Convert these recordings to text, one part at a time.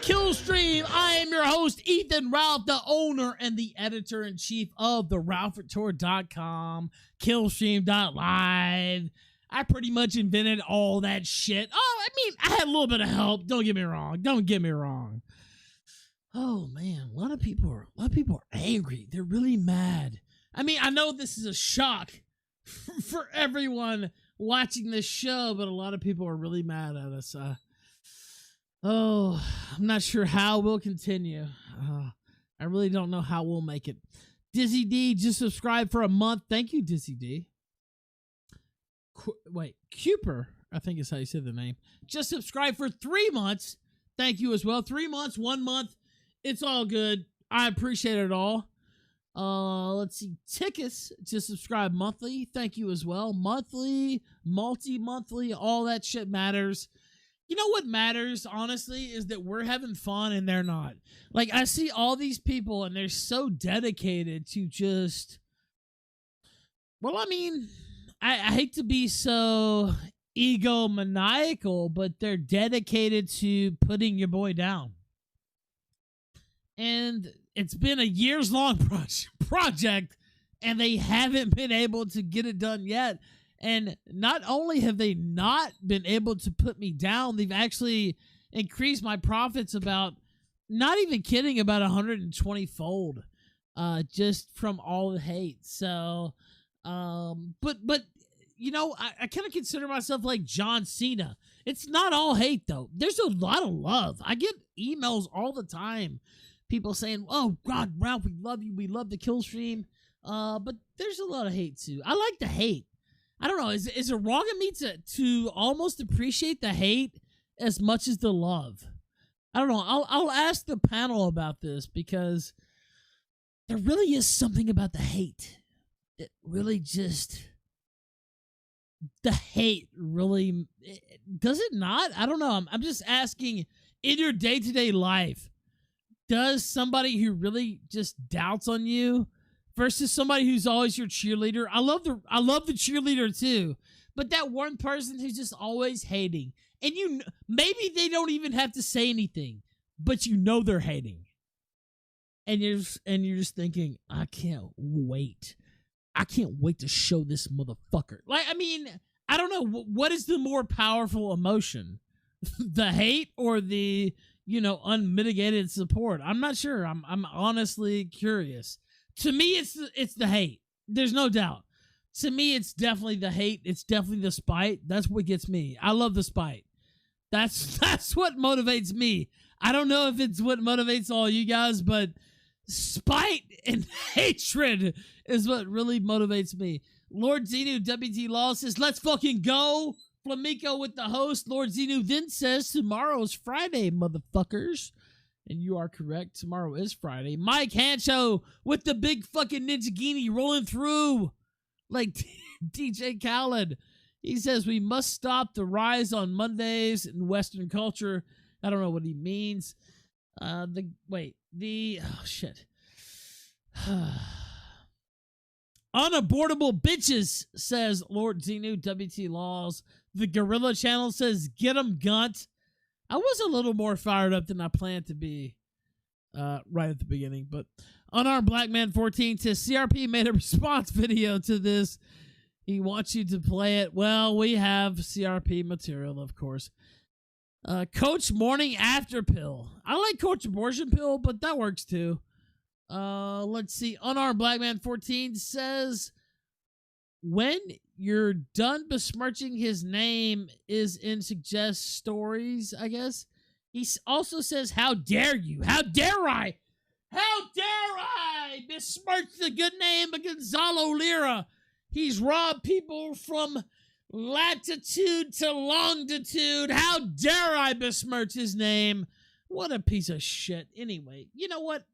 Killstream. I am your host, Ethan Ralph, the owner and the editor-in-chief of the RalphRetour.com, Killstream.live. I pretty much invented all that shit. Oh, I mean, I had a little bit of help. Don't get me wrong. Oh man, a lot of people are angry. They're really mad. I mean, I know this is a shock for everyone watching this show, but a lot of people are really mad at us. I'm not sure how we'll continue. I really don't know how we'll make it. Dizzy D just subscribed for a month. Thank you, Dizzy D. Cooper, I think is how you say the name. Just subscribed for 3 months. Thank you as well. 3 months, 1 month. It's all good. I appreciate it all. Let's see. Tickus just subscribe monthly. Thank you as well. Monthly, multi-monthly, all that shit matters. You know what matters, honestly, is that we're having fun and they're not. Like, I see all these people and they're so dedicated to just... Well, I mean, I hate to be so egomaniacal, but they're dedicated to putting your boy down. And it's been a years-long project, and they haven't been able to get it done yet. And not only have they not been able to put me down, they've actually increased my profits about, not even kidding, about 120-fold, just from all the hate. So, but you know, I kind of consider myself like John Cena. It's not all hate, though. There's a lot of love. I get emails all the time. People saying, oh, God, Ralph, we love you. We love the kill stream. But there's a lot of hate, too. I like the hate. I don't know. Is it wrong of me to almost appreciate the hate as much as the love? I don't know. I'll ask the panel about this because there really is something about the hate that really just... The hate really... Does it not? I don't know. I'm just asking, in your day-to-day life, does somebody who really just doubts on you versus somebody who's always your cheerleader? I love the cheerleader too, but that one person who's just always hating, and maybe they don't even have to say anything, but you know they're hating, and you're just thinking, I can't wait to show this motherfucker. Like, I mean, I don't know, what is the more powerful emotion, the hate or the unmitigated support? I'm not sure. I'm honestly curious. To me, it's the hate. There's no doubt. To me, it's definitely the hate. It's definitely the spite. That's what gets me. I love the spite. That's what motivates me. I don't know if it's what motivates all you guys, but spite and hatred is what really motivates me. Lord Zenu WT Law says, let's fucking go. Flamenco with the host. Lord Zenu then says, tomorrow's Friday, motherfuckers. And you are correct. Tomorrow is Friday. Mike Hancho with the big fucking Ninjagini rolling through like DJ Khaled. He says, we must stop the rise on Mondays in Western culture. I don't know what he means. Unabortable bitches, says Lord Zenu WT Laws. The Gorilla Channel says, get 'em, Gunt. I was a little more fired up than I planned to be right at the beginning, but Unarmed Black Man 14 says, CRP made a response video to this. He wants you to play it. Well, we have CRP material, of course. Coach Morning After Pill. I like Coach Abortion Pill, but that works too. Let's see. Unarmed Black Man 14 says, when you're done besmirching his name is in suggest stories, I guess. He also says, how dare you? How dare I? How dare I besmirch the good name of Gonzalo Lira? He's robbed people from latitude to longitude. How dare I besmirch his name? What a piece of shit. Anyway, you know what?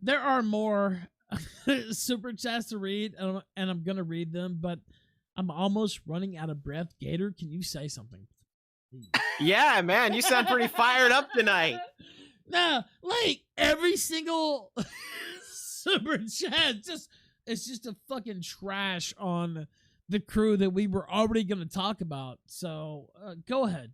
There are more super chats to read, and I'm going to read them, but I'm almost running out of breath. Gator, can you say something? Yeah, man, you sound pretty fired up tonight. No, like every single super chat, it's just a fucking trash on the crew that we were already going to talk about. So go ahead.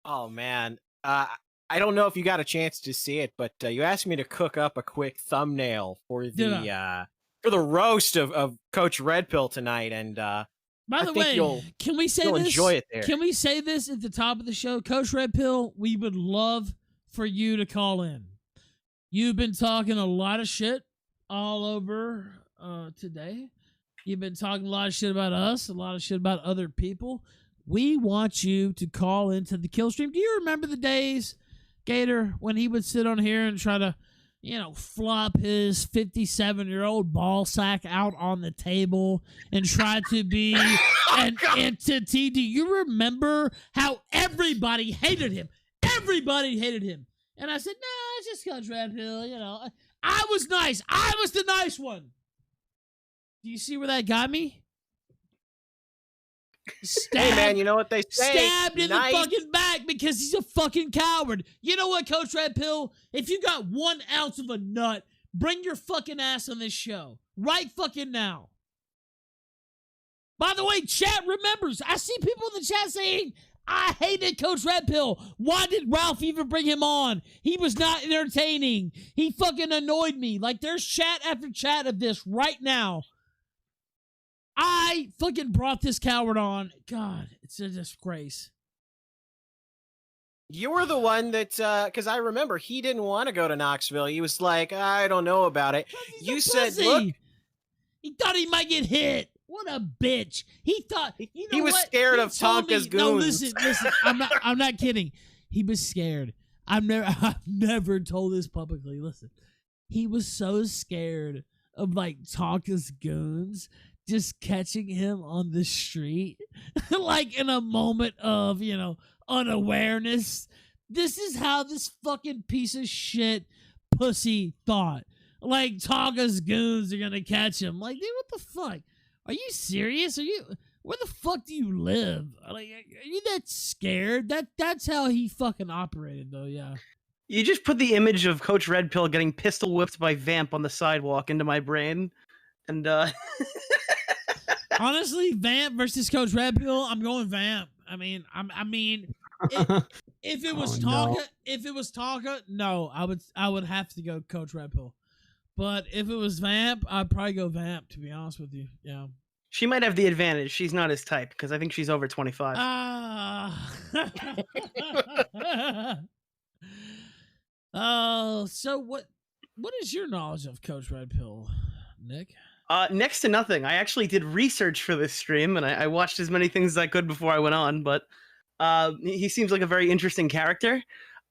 Oh man, I don't know if you got a chance to see it, but you asked me to cook up a quick thumbnail Did I? for the roast of Coach Red Pill tonight, and By I the think way, can we say you'll this? enjoy it there. Can we say this at the top of the show? Coach Red Pill, we would love for you to call in. You've been talking a lot of shit all over today. You've been talking a lot of shit about us, a lot of shit about other people. We want you to call into the Killstream. Do you remember the days, Gator, when he would sit on here and try to, flop his 57-year-old ball sack out on the table and try to be an entity? Do you remember how everybody hated him? Everybody hated him. And I said, no, it's just Coach Red Pill, I was nice. I was the nice one. Do you see where that got me? Hey man, you know what they say? Stabbed in the fucking back because he's a fucking coward. You know what, Coach Red Pill? If you got 1 ounce of a nut, bring your fucking ass on this show. Right fucking now. By the way, chat remembers. I see people in the chat saying, I hated Coach Red Pill. Why did Ralph even bring him on? He was not entertaining. He fucking annoyed me. Like, there's chat after chat of this right now. I fucking brought this coward on. God, it's a disgrace. You were the one that, because I remember he didn't want to go to Knoxville. He was like, I don't know about it. You said, look. He thought he might get hit. What a bitch. He thought, he was scared of Tonka's goons. No, listen. I'm not kidding. He was scared. I've never told this publicly. Listen, he was so scared of like Tonka's goons just catching him on the street, like in a moment of, unawareness. This is how this fucking piece of shit pussy thought. Like, Tonka's goons are gonna catch him. Like, dude, what the fuck? Are you serious? Where the fuck do you live? Like, are you that scared? That's how he fucking operated, though, yeah. You just put the image of Coach Red Pill getting pistol whipped by Vamp on the sidewalk into my brain, and honestly, Vamp versus Coach Red Pill, I'm going Vamp. If it was Tonka, no, I would have to go Coach Red Pill. But if it was Vamp, I'd probably go Vamp, to be honest with you. Yeah. She might have the advantage. She's not his type, because I think she's over 25. Oh, so what is your knowledge of Coach Red Pill, Nick? Next to nothing. I actually did research for this stream, and I watched as many things as I could before I went on, but he seems like a very interesting character.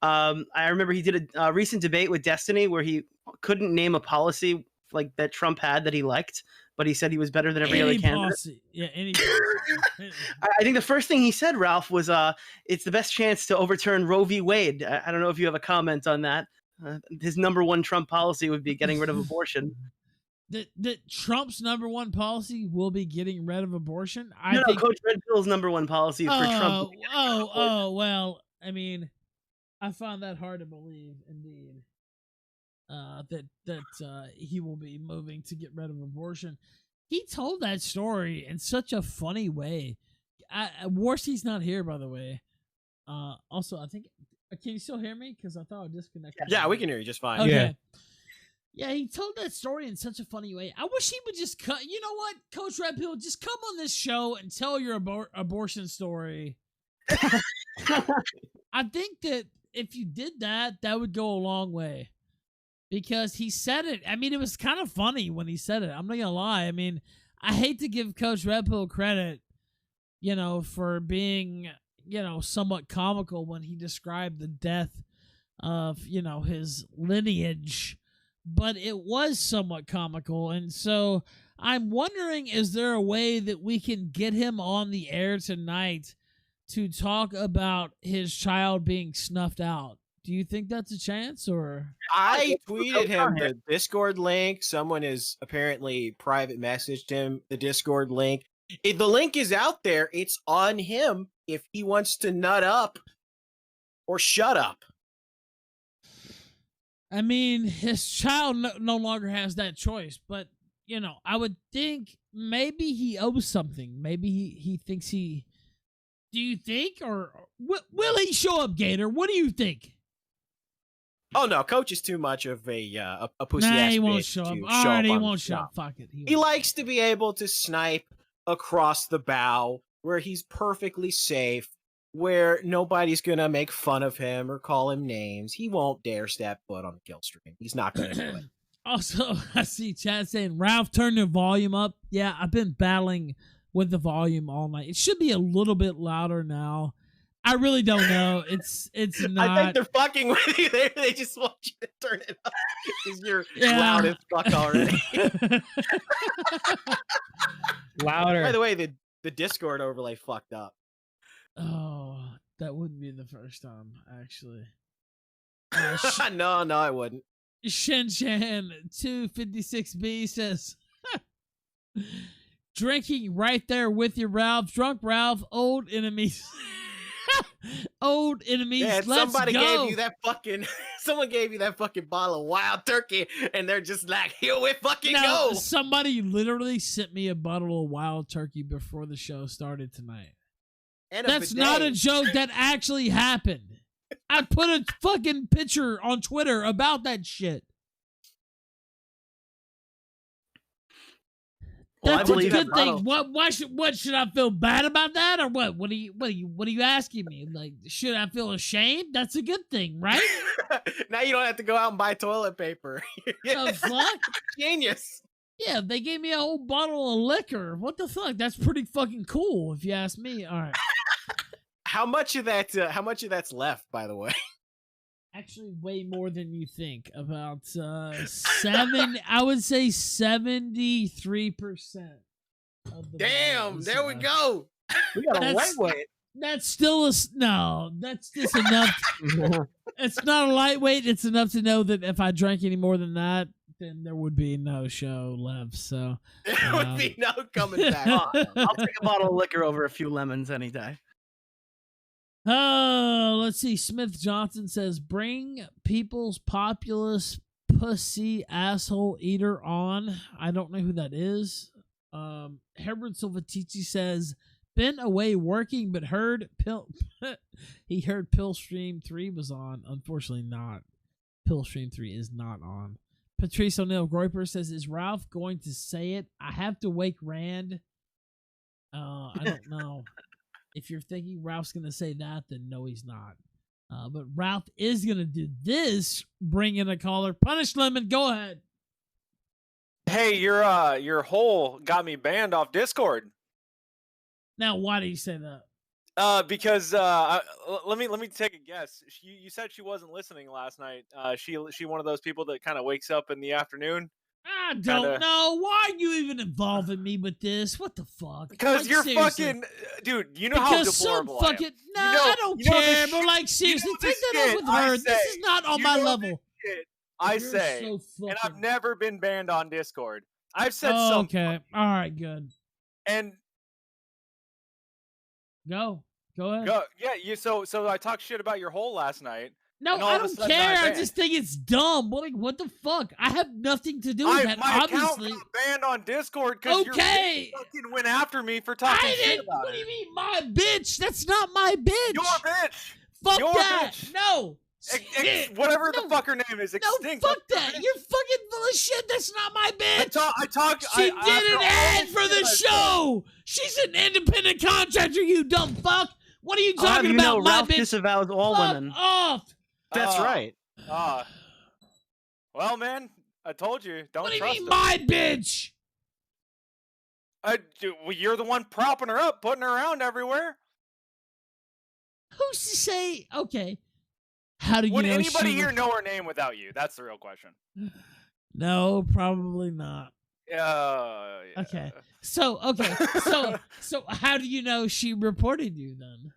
I remember he did a recent debate with Destiny where he couldn't name a policy like that Trump had that he liked, but he said he was better than every other candidate. Policy. Yeah, any policy. I think the first thing he said, Ralph, was it's the best chance to overturn Roe v. Wade. I don't know if you have a comment on that. His number one Trump policy would be getting rid of abortion. That Trump's number one policy will be getting rid of abortion? No, Coach Red Pill's number one policy is for Trump. Well, I mean, I find that hard to believe, indeed. That he will be moving to get rid of abortion. He told that story in such a funny way. Warsty's not here, by the way. Also, I think, can you still hear me? Because I thought I disconnected. Yeah, we can hear you just fine. Okay. Yeah, he told that story in such a funny way. I wish he would just cut. You know what, Coach Red Pill, just come on this show and tell your abortion story. I think that if you did that, that would go a long way. Because he said it. I mean, it was kind of funny when he said it. I'm not going to lie. I mean, I hate to give Coach Red Pill credit, for being, somewhat comical when he described the death of, his lineage. But it was somewhat comical. And so I'm wondering, is there a way that we can get him on the air tonight to talk about his child being snuffed out? Do you think that's a chance, or? I tweeted him the Discord link. Someone has apparently private messaged him the Discord link. If the link is out there, it's on him if he wants to nut up or shut up. I mean, his child no longer has that choice, but, I would think maybe he owes something. Maybe he thinks he Do you think, or will he show up, Gator? What do you think? Oh no, Coach is too much of a pussy Nah, ass he won't bitch show up. to All show right, up he on won't the show show. up. Fuck it. He likes to be able to snipe across the bow where he's perfectly safe, where nobody's gonna make fun of him or call him names. He won't dare step foot on the kill stream. He's not gonna do it. Also, I see Chad saying, Ralph, turn the volume up. Yeah, I've been battling with the volume all night. It should be a little bit louder now. I really don't know. It's not. I think they're fucking with you. They just want you to turn it up because you're loud as fuck already. Louder. By the way, the Discord overlay fucked up. Oh, that wouldn't be the first time, actually. No, I wouldn't. Shen Shan 256B says, drinking right there with you, Ralph. Drunk Ralph, old enemies. Old enemies. Yeah, let's somebody go. gave you that fucking. Someone gave you that fucking bottle of wild turkey, and they're just like, "Here we fucking go." Somebody literally sent me a bottle of wild turkey before the show started tonight. And that's not a joke. That actually happened. I put a fucking picture on Twitter about that shit. Well, that's a good thing. What should I feel bad about that, or what? What are you asking me? Like, should I feel ashamed? That's a good thing, right? Now you don't have to go out and buy toilet paper. The fuck? Genius. Yeah, they gave me a whole bottle of liquor. What the fuck? That's pretty fucking cool, if you ask me. All right. How much of that's left, by the way? Actually, way more than you think. About 7. I would say 73% of the. Damn! There we go. We got a lightweight. That's still no. That's just enough. It's not a lightweight. It's enough to know that if I drank any more than that, then there would be no show left. So there would be no coming back. I'll take a bottle of liquor over a few lemons any day. Oh, let's see. Smith Johnson says, bring People's Populous Pussy Asshole Eater on. I don't know who that is. Herbert Silvatici says, been away working, but heard he heard Pillstream 3 was on. Unfortunately not. Pillstream 3 is not on. Patrice O'Neill Groiper says, is Ralph going to say it? I have to wake Rand. I don't know. If you're thinking Ralph's going to say that, then no, he's not. But Ralph is going to do this. Bring in a caller. Punish Lemon. Go ahead. Hey, your hole got me banned off Discord. Now, why do you say that? Because let me take a guess. You said she wasn't listening last night. She one of those people that kind of wakes up in the afternoon. I don't know. Why are you even involving me with this? What the fuck? Because like, you're seriously. fucking dude. You know how deplorable I am. No, I don't care. But like, seriously, take that up with her. This is not on my level. I say, and I've never been banned on Discord. I've said something. Okay. All right. Good. And go ahead. Yeah. So I talked shit about your hole last night. No, I don't care. I just think it's dumb. What the fuck? I have nothing to do with that. My obviously, account got banned on Discord because you fucking went after me for talking shit about it. What do you mean, my bitch? That's not my bitch. Your bitch. Fuck your that. Bitch. No. Whatever the fuck her name is, extinct. No, fuck that. You're fucking full of shit. That's not my bitch. I talked. She did an ad for the show. She's an independent contractor. You dumb fuck. What are you talking about? My Ralph bitch disavows all women. Off. That's right. Well, man, I told you. Don't trust her. What do you mean, my bitch? You're the one propping her up, putting her around everywhere. Who's to say? Okay. How do you Would know anybody here know her name without you? That's the real question. No, probably not. Yeah. Okay. So so how do you know she reported you then?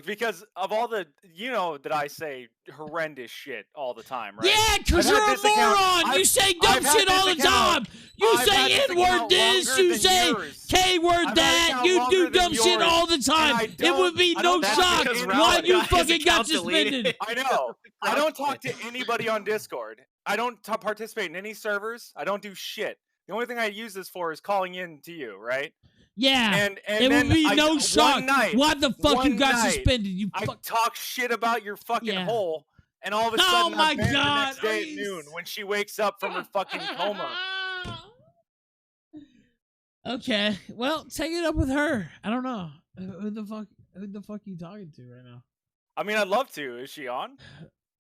Because of all the, that I say horrendous shit all the time, right? Yeah, because you're a moron. You say dumb shit all the time. You say N-word this. You say K-word that. You do dumb shit all the time. It would be no shock why you fucking got suspended. I know. I don't talk to anybody on Discord. I don't participate in any servers. I don't do shit. The only thing I use this for is calling in to you, right? Yeah. And it then would be no one shock. night, Why the fuck you got night, suspended? You I fuck. talk shit about your fucking Yeah. hole, and all of a Oh sudden my I'm banned the God, next day are at you noon when she wakes up from her fucking coma. Okay, well, take it up with her. I don't know who the fuck are you talking to right now. I mean, I'd love to. Is she on?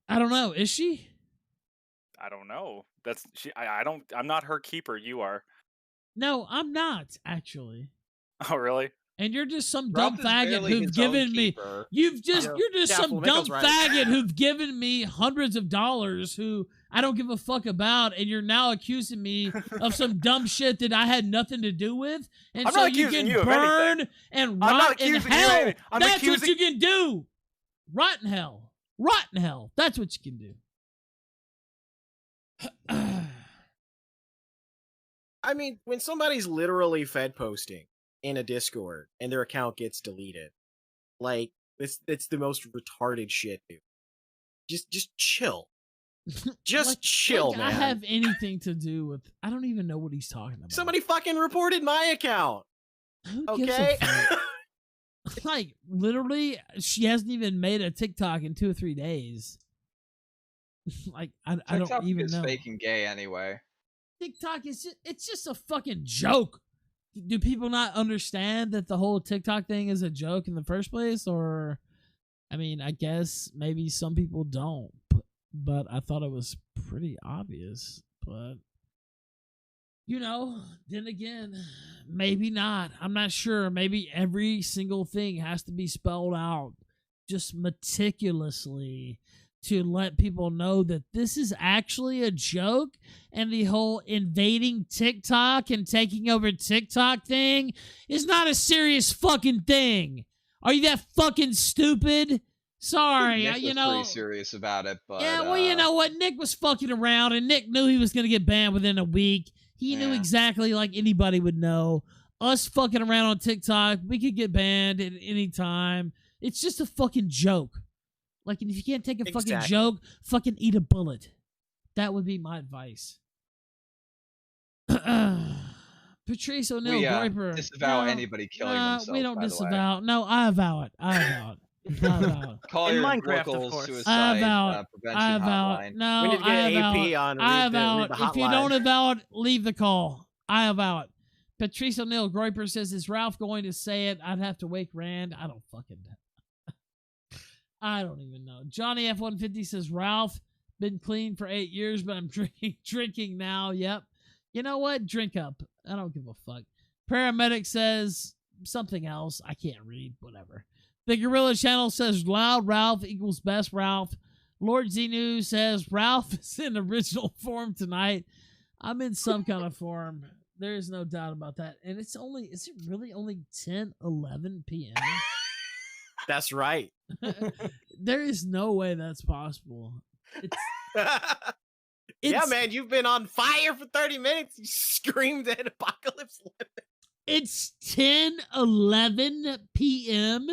I don't know. Is she? I don't know. That's she. I don't. I'm not her keeper. You are. No, I'm not actually. Oh, really? And you're just some Ralph dumb is faggot barely who've his own given me. keeper. You're Yeah, just some dumb Flamenco's right. faggot who've given me hundreds of dollars who I don't give a fuck about, and you're now accusing me of some dumb shit that I had nothing to do with, and I'm so not you accusing can you of burn anything. and I'm not rot in accusing you of hell. anything. I'm That's what accusing- you can do. Rot in hell. Rot in hell. That's what you can do. I mean, when somebody's literally fed posting in a Discord and their account gets deleted, like it's the most retarded shit, dude. Just chill. Just chill, like man. I have anything to do with. I don't even know what he's talking about. Somebody fucking reported my account. Who gives Okay. a fuck? Like literally, she hasn't even made a TikTok in 2 or 3 days. Like I TikTok don't even is know. fake and gay anyway. TikTok is it's just a fucking joke. Do people not understand that the whole TikTok thing is a joke in the first place? Or, I mean, I guess maybe some people don't, but I thought it was pretty obvious. But, you know, then again, maybe not. I'm not sure. Maybe every single thing has to be spelled out just meticulously to let people know that this is actually a joke, and the whole invading TikTok and taking over TikTok thing is not a serious fucking thing. Are you that fucking stupid? Sorry, Nick you was know. pretty serious about it, but Yeah, well, you know what? Nick was fucking around, and Nick knew he was going to get banned within a week. He knew Yeah. exactly like anybody would know. Us fucking around on TikTok, we could get banned at any time. It's just a fucking joke. Like, if you can't take a fucking Exactly. joke, fucking eat a bullet. That would be my advice. Patrice O'Neill, we Groiper. disavow No, anybody killing no, themselves. we don't by the way. disavow. No, I avow it. I avow it. I avow it. Call In your Minecraft, of local course. suicide I avow it. prevention I avow hotline. it. No, We need to I get avow AP it. on. I read avow the it. If you hotline. don't avow it, leave the call. I avow it. Patrice O'Neill, Groiper says, is Ralph going to say it? I'd have to wake Rand. I don't fucking know. I don't even know. Johnny F-150 says, Ralph, been clean for 8 years, but I'm drinking now. Yep. You know what? Drink up. I don't give a fuck. Paramedic says something else. I can't read. Whatever. The Gorilla Channel says, loud Ralph equals best Ralph. Lord Zenu says, Ralph is in original form tonight. I'm in some kind of form. There is no doubt about that. And is it really only 10:11 p.m.? That's right. There is no way that's possible. Yeah, It's- man, you've been on fire for 30 minutes. You screamed at Apocalypse Limit. It's 10:11 p.m.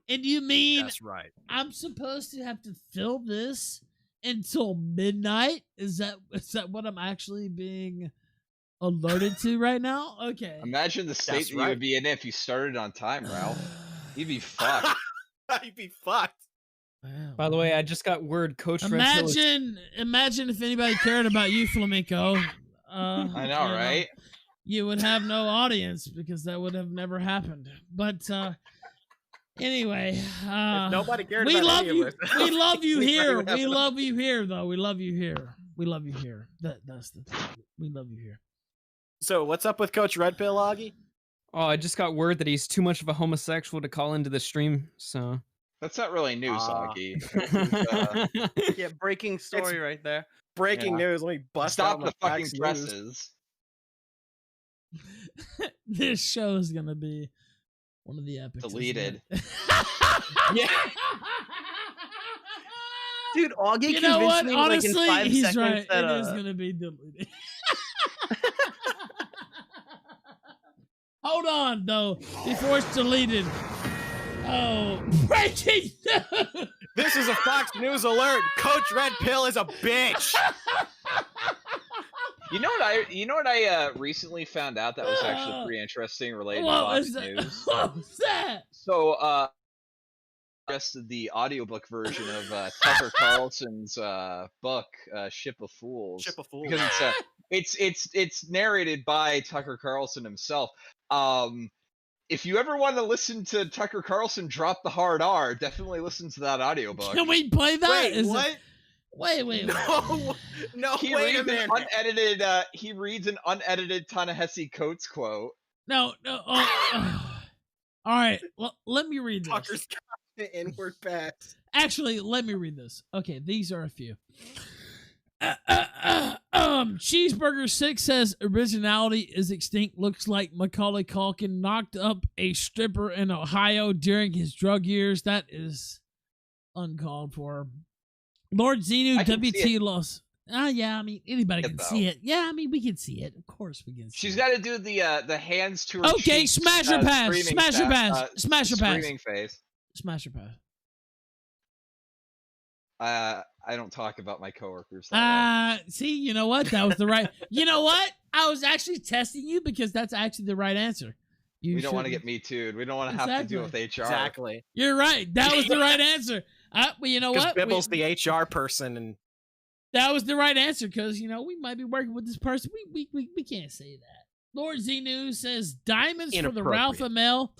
And you mean That's right. I'm supposed to have to fill this until midnight? Is that what I'm actually being alerted to right now? Okay. Imagine the state That's that you right. would be in if you started on time, Ralph. You'd be fucked. You'd be fucked. Wow. By the way, I just got word Coach Red Pill is- Imagine if anybody cared about you, Flamenco. I know, right? You would have no audience because that would have never happened. But anyway, If nobody cared we about love any of you. us, We love you we here. probably We have- love you here, though. We love you here. We love you here. That's the thing. We love you here. So what's up with Coach Red Pill, Augie? Oh, I just got word that he's too much of a homosexual to call into the stream. So That's not really news, Ah. Augie. This is, Yeah, breaking story right there. Breaking Yeah. news. Let me bust stop out the my fucking Fox News. presses. This show is gonna be one of the epics. isn't Deleted. it? Yeah. Dude, Augie You know convinced what? me like in Honestly, 5 he's seconds right. that It is gonna be deleted. Hold on, though, before it's deleted. Oh, breaking news! This is a Fox News alert. Coach Red Pill is a bitch. You know what I recently found out that was actually pretty interesting related to What Fox was that? News. What was that? So just the audiobook version of Tucker Carlson's book Ship of Fools. Ship of Fools. Because it's narrated by Tucker Carlson himself. If you ever want to listen to Tucker Carlson drop the hard R, definitely listen to that audiobook. Can we play that? Wait, Is what? it- Wait. No, He wait a reads an minute. unedited. He reads an unedited Ta-Nehisi Coates quote. No. All right. Well, let me read this. Tucker's got the inward pass. Actually, let me read this. Okay, these are a few. Cheeseburger 6 says originality is extinct. Looks like Macaulay Culkin knocked up a stripper in Ohio during his drug years. That is uncalled for. Lord Xenu I can see WT lost. Yeah, I mean anybody Yeah, can though. see it. Yeah, I mean we can see it. Of course we can see She's it. got to do the hands to her Okay, cheeks, smash her pass. screaming Smash her fa- pass. Smash her pass. Screaming face. Smash her pass. I don't talk about my coworkers that way. See, you know what? That was the right. You know what? I was actually testing you because that's actually the right answer. We don't want to get Me Too'd. We don't want to have to deal with HR. Exactly. You're right. That was the right answer. Well, you know Because what? Bibble's the HR person, and That was the right answer because we might be working with this person. We can't say that. Lord Xenu says diamonds for the Ralph Amel.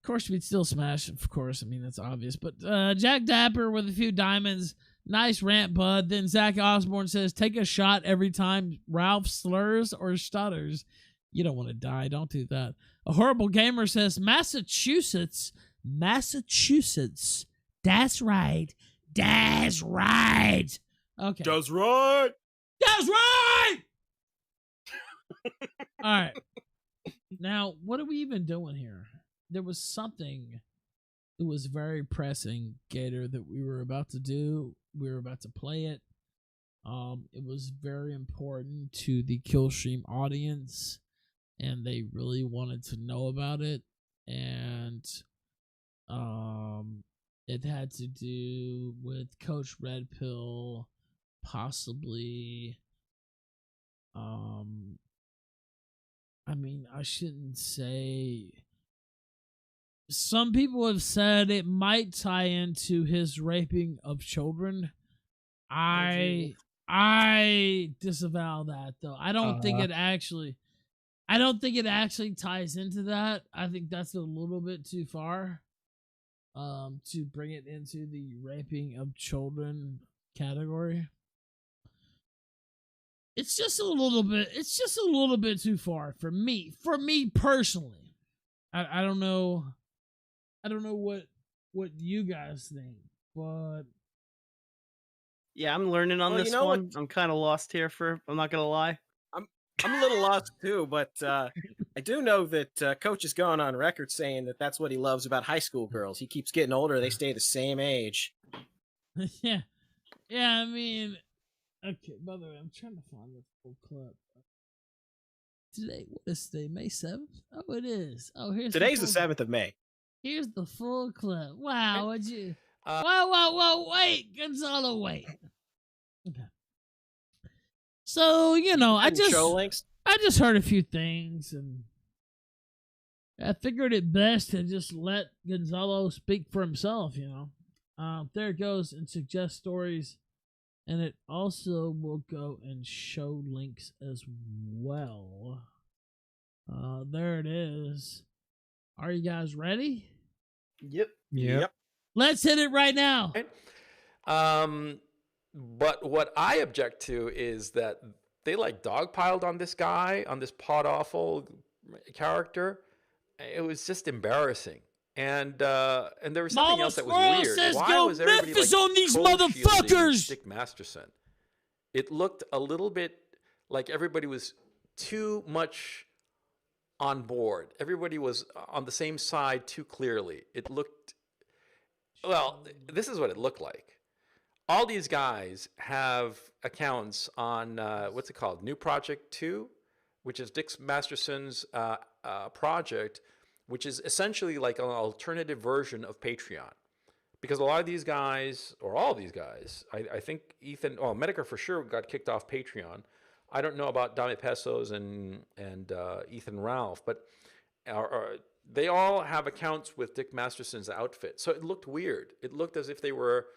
Of course, we'd still smash. Of course, I mean that's obvious. But Jack Dapper with a few diamonds. Nice rant, bud. Then Zach Osborne says, take a shot every time Ralph slurs or stutters. You don't want to die. Don't do that. A Horrible Gamer says, Massachusetts. That's right. That's right. Okay. does right. That's right. All right. Now, what are we even doing here? There was something that was very pressing, Gator, that we were about to do. We were about to play it. It was very important to the Killstream audience, and they really wanted to know about it. And it had to do with Coach Red Pill possibly I mean, I shouldn't say. Some people have said it might tie into his raping of children. I disavow that though. I don't think it actually ties into that. I think that's a little bit too far to bring it into the raping of children category. It's just a little bit too far for me personally. I don't know what you guys think, but Yeah, I'm learning on Well, this you know one. what- I'm kind of lost here I'm not gonna lie. I'm a little lost too, but I do know that Coach is going on record saying that that's what he loves about high school girls. He keeps getting older; they stay the same age. yeah. I mean, okay. By the way, I'm trying to find the full clip. Today, what is today? May 7th? Oh, it is. Oh, here's Today's the full- 7th of May. Here's the full clip. Wow, would you? Whoa! Wait, Gonzalo, wait. Okay. So I Show links. just heard a few things, and I figured it best to just let Gonzalo speak for himself. There it goes and suggest stories, and it also will go and show links as well. There it is. Are you guys ready? Yep. Yep. Let's hit it right now. But what I object to is that they dogpiled on this guy, on this pod awful character. It was just embarrassing. And there was something Mama else that was Squirrel weird. says Why go was everybody Memphis on these cold-shielding motherfuckers! Dick Masterson? It looked a little bit like everybody was too much on board. Everybody was on the same side too clearly. It looked, well, this is what it looked like. All these guys have accounts on, what's it called? New Project 2, which is Dick Masterson's project, which is essentially like an alternative version of Patreon. Because a lot of these guys, or all of these guys, I think Ethan, Medicare for sure got kicked off Patreon. I don't know about Dame Pesos and Ethan Ralph, but they all have accounts with Dick Masterson's outfit. So it looked weird. It looked as if they were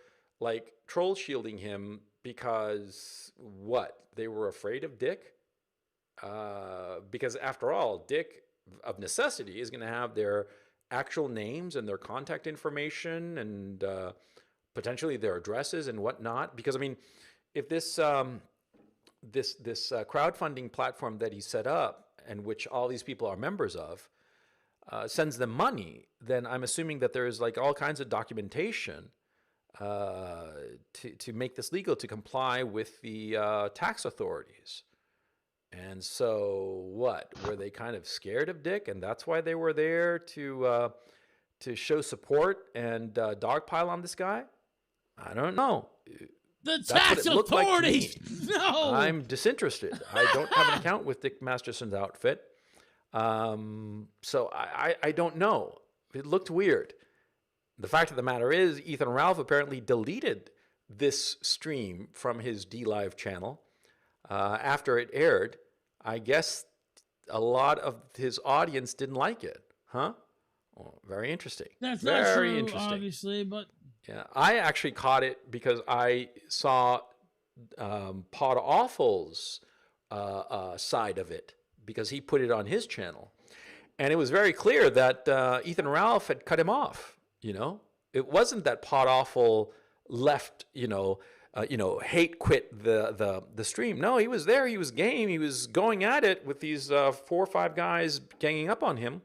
like troll shielding him because what? They were afraid of Dick? Because after all, Dick, of necessity, is going to have their actual names and their contact information and potentially their addresses and whatnot. Because I mean, if this crowdfunding platform that he set up and which all these people are members of sends them money, then I'm assuming that there's like all kinds of documentation to make this legal, to comply with the tax authorities. And so what? Were they kind of scared of Dick, and that's why they were there to show support and dogpile on this guy? I don't know. The That's tax what it looked like to me. authorities. No. I'm disinterested. I don't have an account with Dick Masterson's outfit. So I don't know. It looked weird. The fact of the matter is, Ethan Ralph apparently deleted this stream from his DLive channel after it aired. I guess a lot of his audience didn't like it. Huh? Oh, very interesting. That's very not true, interesting. obviously, but Yeah, I actually caught it because I saw Pod Awful's side of it, because he put it on his channel, and it was very clear that Ethan Ralph had cut him off. You know, it wasn't that Pod Awful left. Hate quit the stream. No, he was there. He was game. He was going at it with these 4 or 5 guys ganging up on him,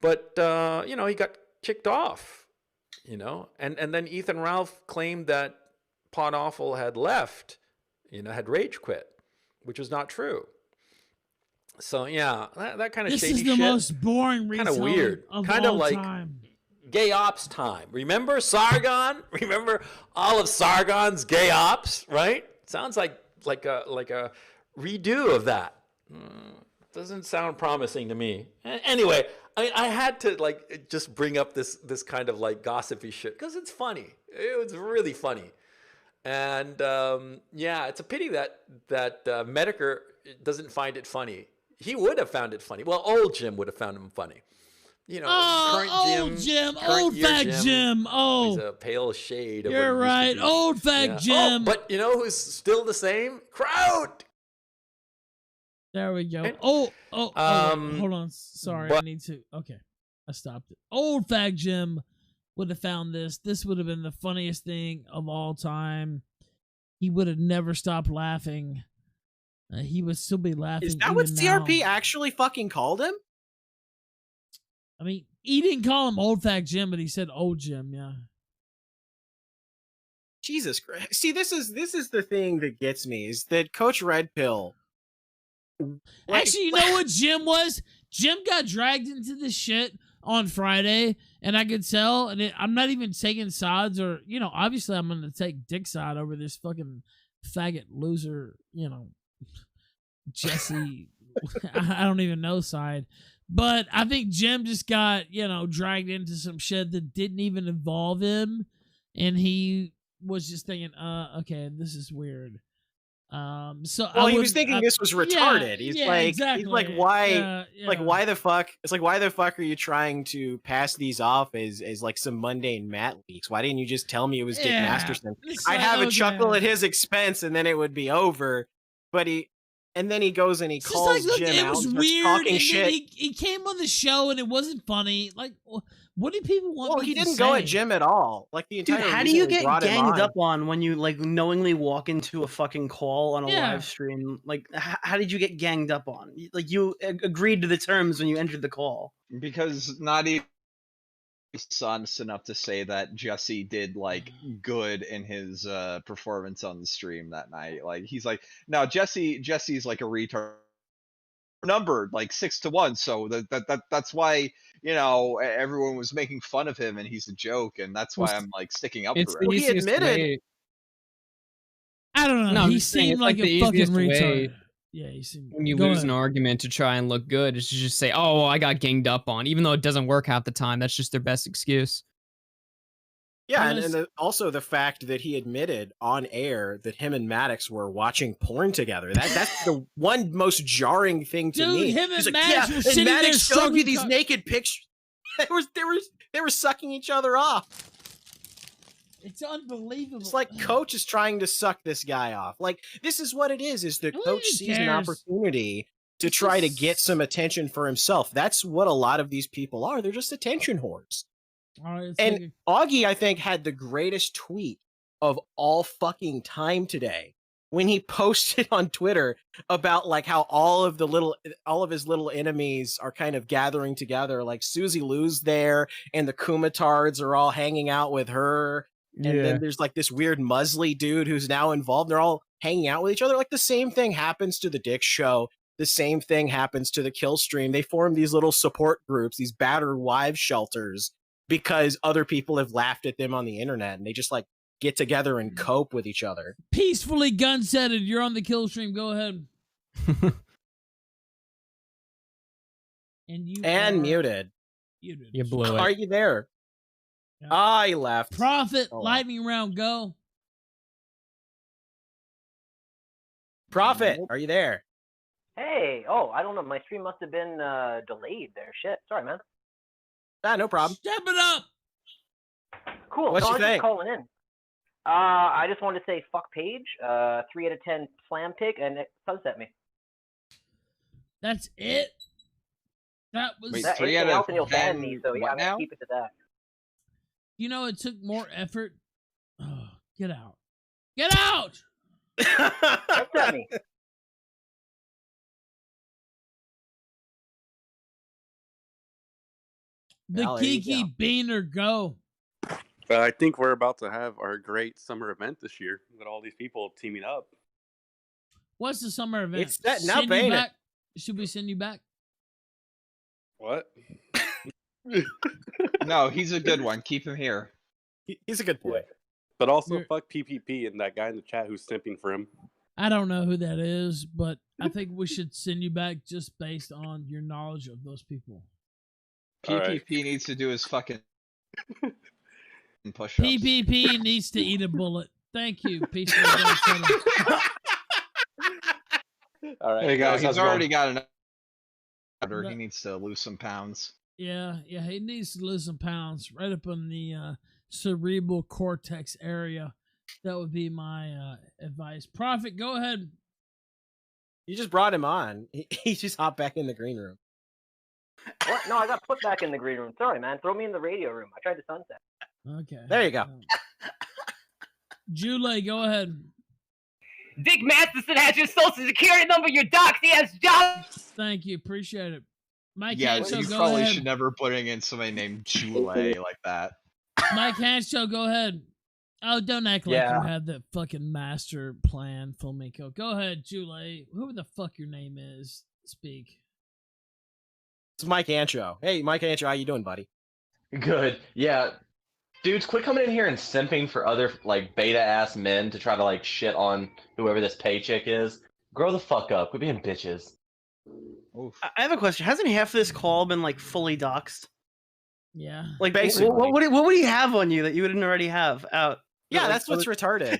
but he got kicked off. And then Ethan Ralph claimed that Pod Awful had left, had rage quit, which was not true. So yeah, that kind of this shady is the shit, most boring kind of retelling weird, of kind of all like time. gay ops time. Remember Sargon? Remember all of Sargon's gay ops? Right? Sounds like a redo of that. Doesn't sound promising to me. Anyway, I had to just bring up this kind of gossipy shit because it's funny. It was really funny, and it's a pity that Medicare doesn't find it funny. He would have found it funny. Well, old Jim would have found him funny. Current old Jim, current old year fat Jim. He's Oh, a pale shade of what you're he used to right, be. old fat Yeah. Jim. Oh, but you know who's still the same? Kraut. There we go. Okay. Oh, Um, hold on. Sorry, but- I need to. Okay, I stopped it. Old fat Jim would have found this. This would have been the funniest thing of all time. He would have never stopped laughing. He would still be laughing. Is that what even CRP now. actually fucking called him? I mean, he didn't call him old fat Jim, but he said old Jim. Yeah. Jesus Christ. See, this is the thing that gets me, is that Coach Red Pill. Actually, you know what Jim was? Jim got dragged into this shit on Friday, and I could tell, and I'm not even taking sides, or, obviously I'm going to take Dick's side over this fucking faggot loser, Jesse, I don't even know side. But I think Jim just got, dragged into some shit that didn't even involve him, and he was just thinking, okay, this is weird. He was thinking this was retarded. Exactly. He's like, why? Yeah. Like, why the fuck? It's like, why the fuck are you trying to pass these off as like some mundane Matt leaks? Why didn't you just tell me it was Dick Masterson? It's I'd like, have a okay. chuckle at his expense, and then it would be over. But then he goes and he It's just calls look, Jim it out was and starts weird, talking and shit. then he came on the show and it wasn't funny. Like, what do people want? Well, me he to didn't go say? at Jim at all. Like the entire Dude, how do reason you we get brought him ganged on- up on when you knowingly walk into a fucking call on a Yeah. live stream? Like, how did you get ganged up on? Like, you agreed to the terms when you entered the call. Because not even honest enough to say that Jesse did good in his performance on the stream that night. Like, he's like, no, Jesse's like a retard, numbered 6-1, so that's why everyone was making fun of him and he's a joke, and that's why I'm sticking up It's for the him. Well, he easiest admitted- way. I don't know. No, I'm He just saying, seemed it's like like the a fucking easiest way retard. Yeah, he seemed. When you Go lose ahead. an argument to try and look good, is to just say, "Oh, I got ganged up on," even though it doesn't work half the time. That's just their best excuse. Yeah, and also the fact that he admitted on air that him and Maddox were watching porn together. That's the one most jarring thing to me. Dude, him and He's Maddox were and sitting there Maddox showed you sucking these naked pictures. They were sucking each other off. It's unbelievable. It's like Coach is trying to suck this guy off. Like, this is what it is the Who Coach even sees an cares? opportunity to try to get some attention for himself. That's what a lot of these people are. They're just attention whores. All right, And Augie, I think, had the greatest tweet of all fucking time today when he posted on Twitter about like how all of his little enemies are kind of gathering together. Like Susie Lou's there, and the Kumatards are all hanging out with her. And then there's like this weird Musley dude who's now involved. They're all hanging out with each other. Like the same thing happens to the Dick Show. The same thing happens to the Killstream. They form these little support groups, these battered wives shelters, because other people have laughed at them on the internet, and they just like get together and cope with each other. Peacefully gun-setted. You're on the Killstream. Go ahead. And you are muted. muted. You blew Are it. you there? Yeah. I left. Prophet, Oh. lightning round, go. Prophet, are you there? Hey, I don't know. My stream must have been delayed there. Shit. Sorry, man. No problem. Step it up. Cool. What no, you I'm just think? calling in. I just wanted to say fuck Paige. 3 out of 10 slam pick, and it sunset me. That's it. That was. Wait, That, 3 anything out else of and you'll ban 10 me, so yeah, what I'm gonna now? keep it to that. You know, it took more effort. Oh, get out. Get out. Sunset me. The Well, there you Geeky Beaner, go. I think we're about to have our great summer event this year with all these people teaming up. What's the summer event? It's setting up, Send you ain't it? back? Should we send you back? What? No, he's a good one. Keep him here. He's a good boy. But also You're- fuck PPP and that guy in the chat who's simping for him. I don't know who that is, but I think we should send you back just based on your knowledge of those people. All right. PPP needs to do his fucking push-ups. PPP needs to eat a bullet. Thank you. Peaceful gun-setting. All right. There you go. guys, how's He's it going? already got an order. But- He needs to lose some pounds. Yeah, he needs to lose some pounds right up in the cerebral cortex area. That would be my advice. Prophet, go ahead. You just brought him on. He just hopped back in the green room. What? No, I got put back in the green room. Sorry, man. Throw me in the radio room. I tried to sunset. Okay. There you go. Julie, go ahead. Dick Masterson has your social security number, your docs, he has jobs. Thank you. Appreciate it. Mike Yeah, Hanshaw, you go probably ahead. should never putting in somebody named Jule like that. Mike Hanshaw, go ahead. Oh, don't act like Yeah. you have that fucking master plan, Flamenco. Go ahead, Julie. Whoever the fuck your name is, speak. It's Mike Ancho. Hey, Mike Ancho, how you doing, buddy? Good. Yeah. Dudes, quit coming in here and simping for other, like, beta-ass men to try to, like, shit on whoever this paycheck is. Grow the fuck up. Quit being bitches. Oof. I have a question. Hasn't half this call been like fully doxxed? Yeah. Like, Basically. what would he have on you that you didn't already have out? Yeah, Like, that's what's so- retarded.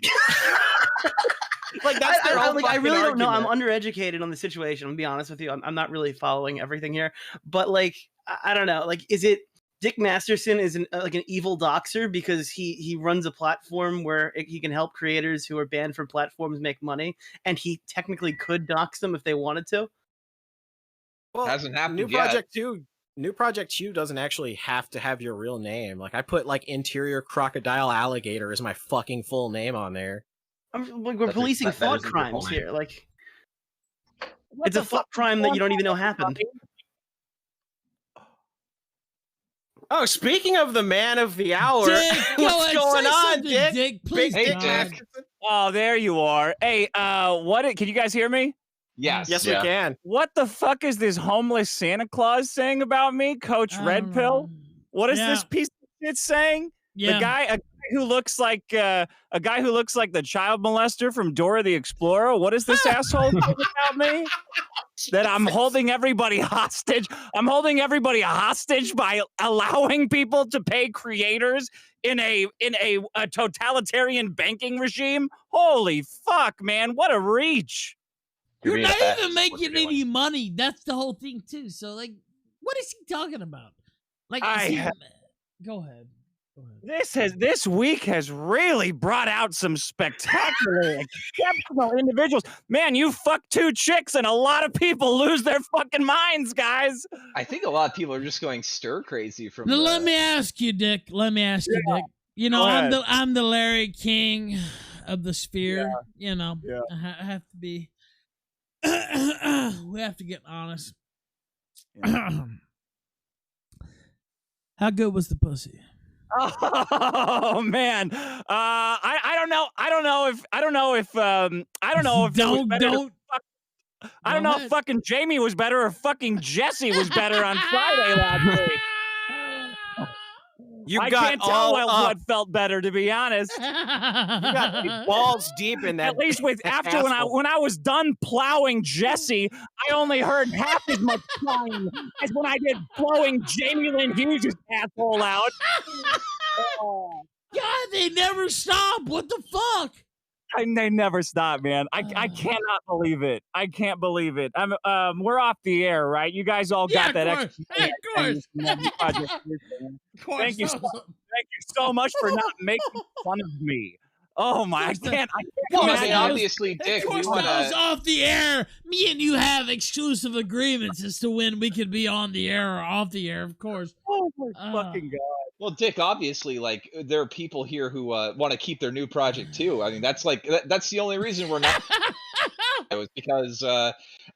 Like that's their whole I really don't fucking know. I'm argument. undereducated on the situation. I'm gonna be honest with you. I'm not really following everything here. But like, I don't know. Like, is it Dick Masterson is like an evil doxer because he runs a platform where he can help creators who are banned from platforms make money, and he technically could dox them if they wanted to? Well, Hasn't happened New yet. Project 2 doesn't actually have to have your real name. Like I put like interior crocodile alligator as my fucking full name on there. We're That's policing that thought isn't your crimes point. here. Like, What it's a the thought fuck is crime that going you don't even know on? happened. Oh, speaking of the man of the hour, Dick, go what's ahead, going say on, something, Dick? Dick? Please, Hey, God. Dick. Oh, there you are. Hey, can you guys hear me? Yes. Yes, Yeah. we can. What the fuck is this homeless Santa Claus saying about me, Coach I Red don't Pill? know. What is Yeah. this piece of shit saying? Yeah. A guy who looks like the child molester from Dora the Explorer. What is this asshole saying about me? That I'm holding everybody hostage. I'm holding everybody hostage by allowing people to pay creators in a totalitarian banking regime. Holy fuck, man! What a reach! You're not even making any money. That's the whole thing too. So like, what is he talking about? Like, go ahead. This week has really brought out some spectacular, exceptional individuals. Man, you fuck 2 chicks and a lot of people lose their fucking minds, guys. I think a lot of people are just going stir crazy from. Now, let me ask you, Dick. Dick. You know, I'm the Larry King of the sphere. Yeah. You know, I have to be. We have to get honest. How good was the pussy? Oh man, I don't know if fucking Jamie was better or fucking Jesse was better on Friday last week. I can't tell what felt better, to be honest. You got balls deep in that. At least when I was done plowing Jesse, I only heard half as much crying as when I did blowing Jamie Lynn Hughes' asshole out. God, they never stop. What the fuck? They never stop, man. I cannot believe it. I can't believe it. We're off the air, right? You guys all got that extra. Of course. Thank you so much for not making fun of me. Oh my! I can't. Well, I mean, obviously, Dick, of course, that was off the air. Me and you have exclusive agreements as to when we could be on the air or off the air. Of course. Oh my fucking god! Well, Dick, obviously, like there are people here who want to keep their new project too. I mean, that's the only reason we're not. It was because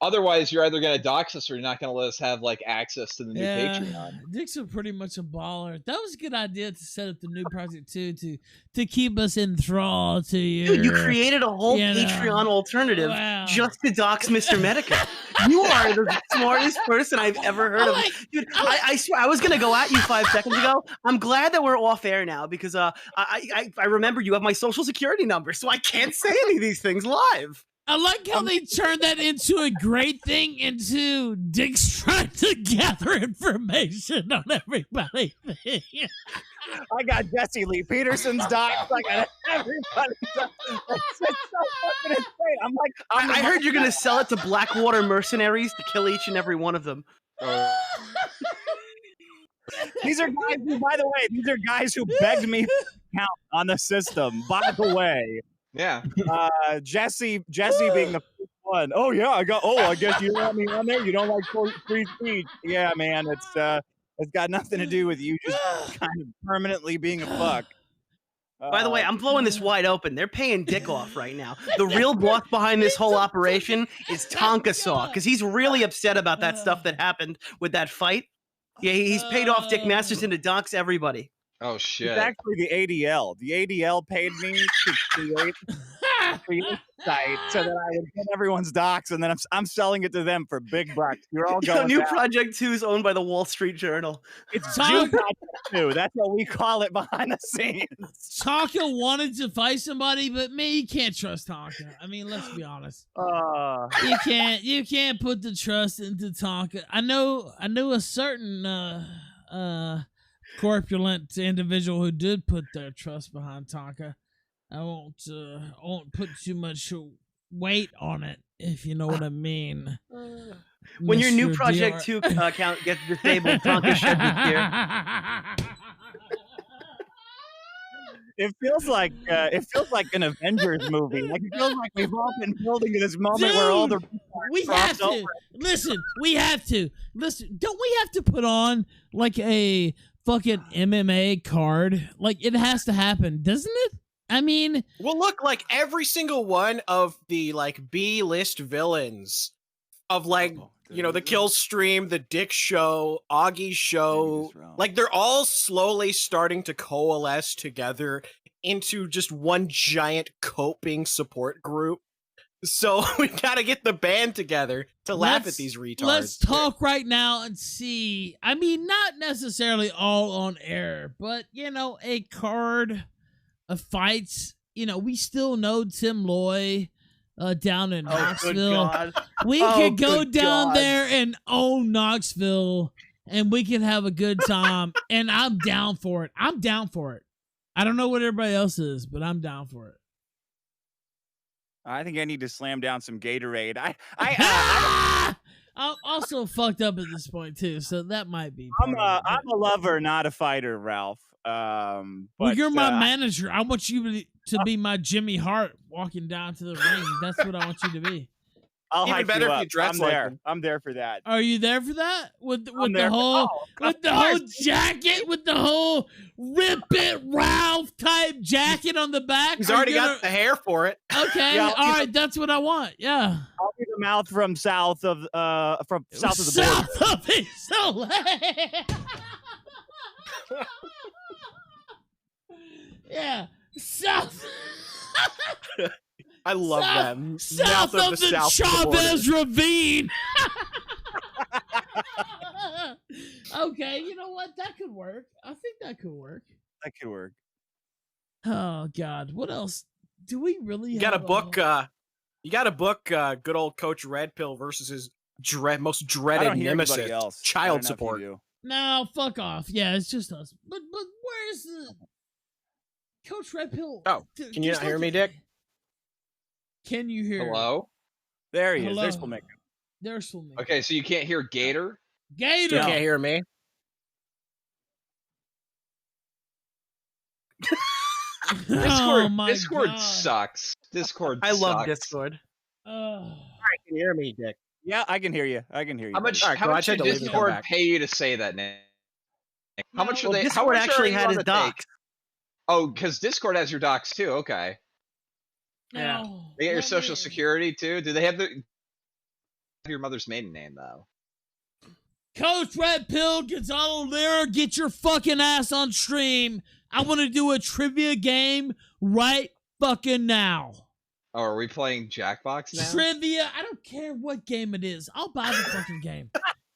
otherwise you're either going to dox us or you're not going to let us have like access to the new Patreon. Dick's pretty much a baller. That was a good idea to set up the new project too, to keep us in thrall to you. Dude, you created a whole Patreon alternative just to dox Mr. Medica. You are the smartest person I've ever heard of. Dude, I swear, I was going to go at you 5 seconds ago. I'm glad that we're off air now because I remember you have my social security number, so I can't say any of these things live. I like how they turned that into a great thing into Dick's trying to gather information on everybody. I got Jesse Lee Peterson's docs. I got everybody's docs. It's so fucking insane. I'm like, I heard you're going to sell it to Blackwater mercenaries to kill each and every one of them. These are guys who, by the way, begged me to count on the system, by the way. Yeah. Jesse being the first one. Oh yeah, I guess you don't want me on there. You don't like free speech. Yeah, man, it's got nothing to do with you just kind of permanently being a fuck. By the way, I'm blowing this wide open. They're paying Dick off right now. The real boss behind this whole operation is Tonka Saw, because he's really upset about that stuff that happened with that fight. Yeah, he's paid off Dick Masterson to dox everybody. Oh shit! It's actually the ADL. The ADL paid me to create a site so that I would get everyone's docs, and then I'm selling it to them for big bucks. You're all going. New Project 2 is owned by the Wall Street Journal. It's June Project 2. That's what we call it behind the scenes. Tonka wanted to fight somebody, but you can't trust Tonka. I mean, let's be honest. You can't put the trust into Tonka. I know a certain corpulent individual who did put their trust behind Tonka. I won't put too much weight on it, if you know what I mean. When your new Project 2 account gets disabled, Tonka should be here. It feels like an Avengers movie. Like it feels like we've all been building to this moment where all the we have to over. Listen. We have to listen. Don't we have to put on like a fucking MMA card? Like it has to happen, doesn't it? I mean, well, look, like every single one of the like B-list villains of like the Pillstream, the Dick Show, Augie's show, like they're all slowly starting to coalesce together into just one giant coping support group. So we gotta get the band together to laugh at these retards. Let's talk right now and see. I mean, not necessarily all on air, but a card fights. You know, we still know Tim Loy down in Oh, good Knoxville. God. We Oh, could go good down God. there and own Knoxville, and we can have a good time. And I'm down for it. I'm down for it. I don't know what everybody else is, but I'm down for it. I think I need to slam down some Gatorade. I'm also fucked up at this point too, so that might be. I'm a lover, not a fighter, Ralph. Well, But you're my manager. I want you to be my Jimmy Hart walking down to the ring. That's what I want you to be. I'll Even hype better you if up. you dress I'm like there. them. I'm there for that. Are you there for that? With the there. whole Oh, with the whole jacket, with the whole Rip It Ralph type jacket on the back? He's Are you already gonna- got the hair for it. Okay, Yeah, all right, that's what I want. Yeah. I'll be the mouth from south of the border. South of it. Yeah, south. I love that. South Mouth of the Chavez Ravine. Okay, you know what? That could work. I think that could work. That could work. Oh God, what else? Do we really? You got to have book. You got to book. Good old Coach Red Pill versus his most I dreaded don't hear nemesis, anybody else. I child don't know if you support. do. No, fuck off. Yeah, it's just us. But where's the Coach Red Pill? Oh, can you not hear me, Dick? Can you hear? Hello? There he is. Hello. There's Filmmaker. There's Filmmaker. Okay, so you can't hear Gator? Gator. You can't hear me. Discord, Oh my Discord God. sucks. Discord I love sucks. Discord. All right, can you hear me, Dick? Yeah, I can hear you. I can hear you. How much, All right, how cool. I much tried did to leave and come Discord back. pay you to say that, Nick? How much are Well, they? How Discord much actually are you had on his the docs. take? Oh, because Discord has your docs too. Okay. Yeah. No, They get your let social me- security too. Do they have your mother's maiden name though? Coach Red Pill, Gonzalo Lira, get your fucking ass on stream. I want to do a trivia game right fucking now. Oh, are we playing Jackbox now? Trivia. I don't care what game it is. I'll buy the fucking game.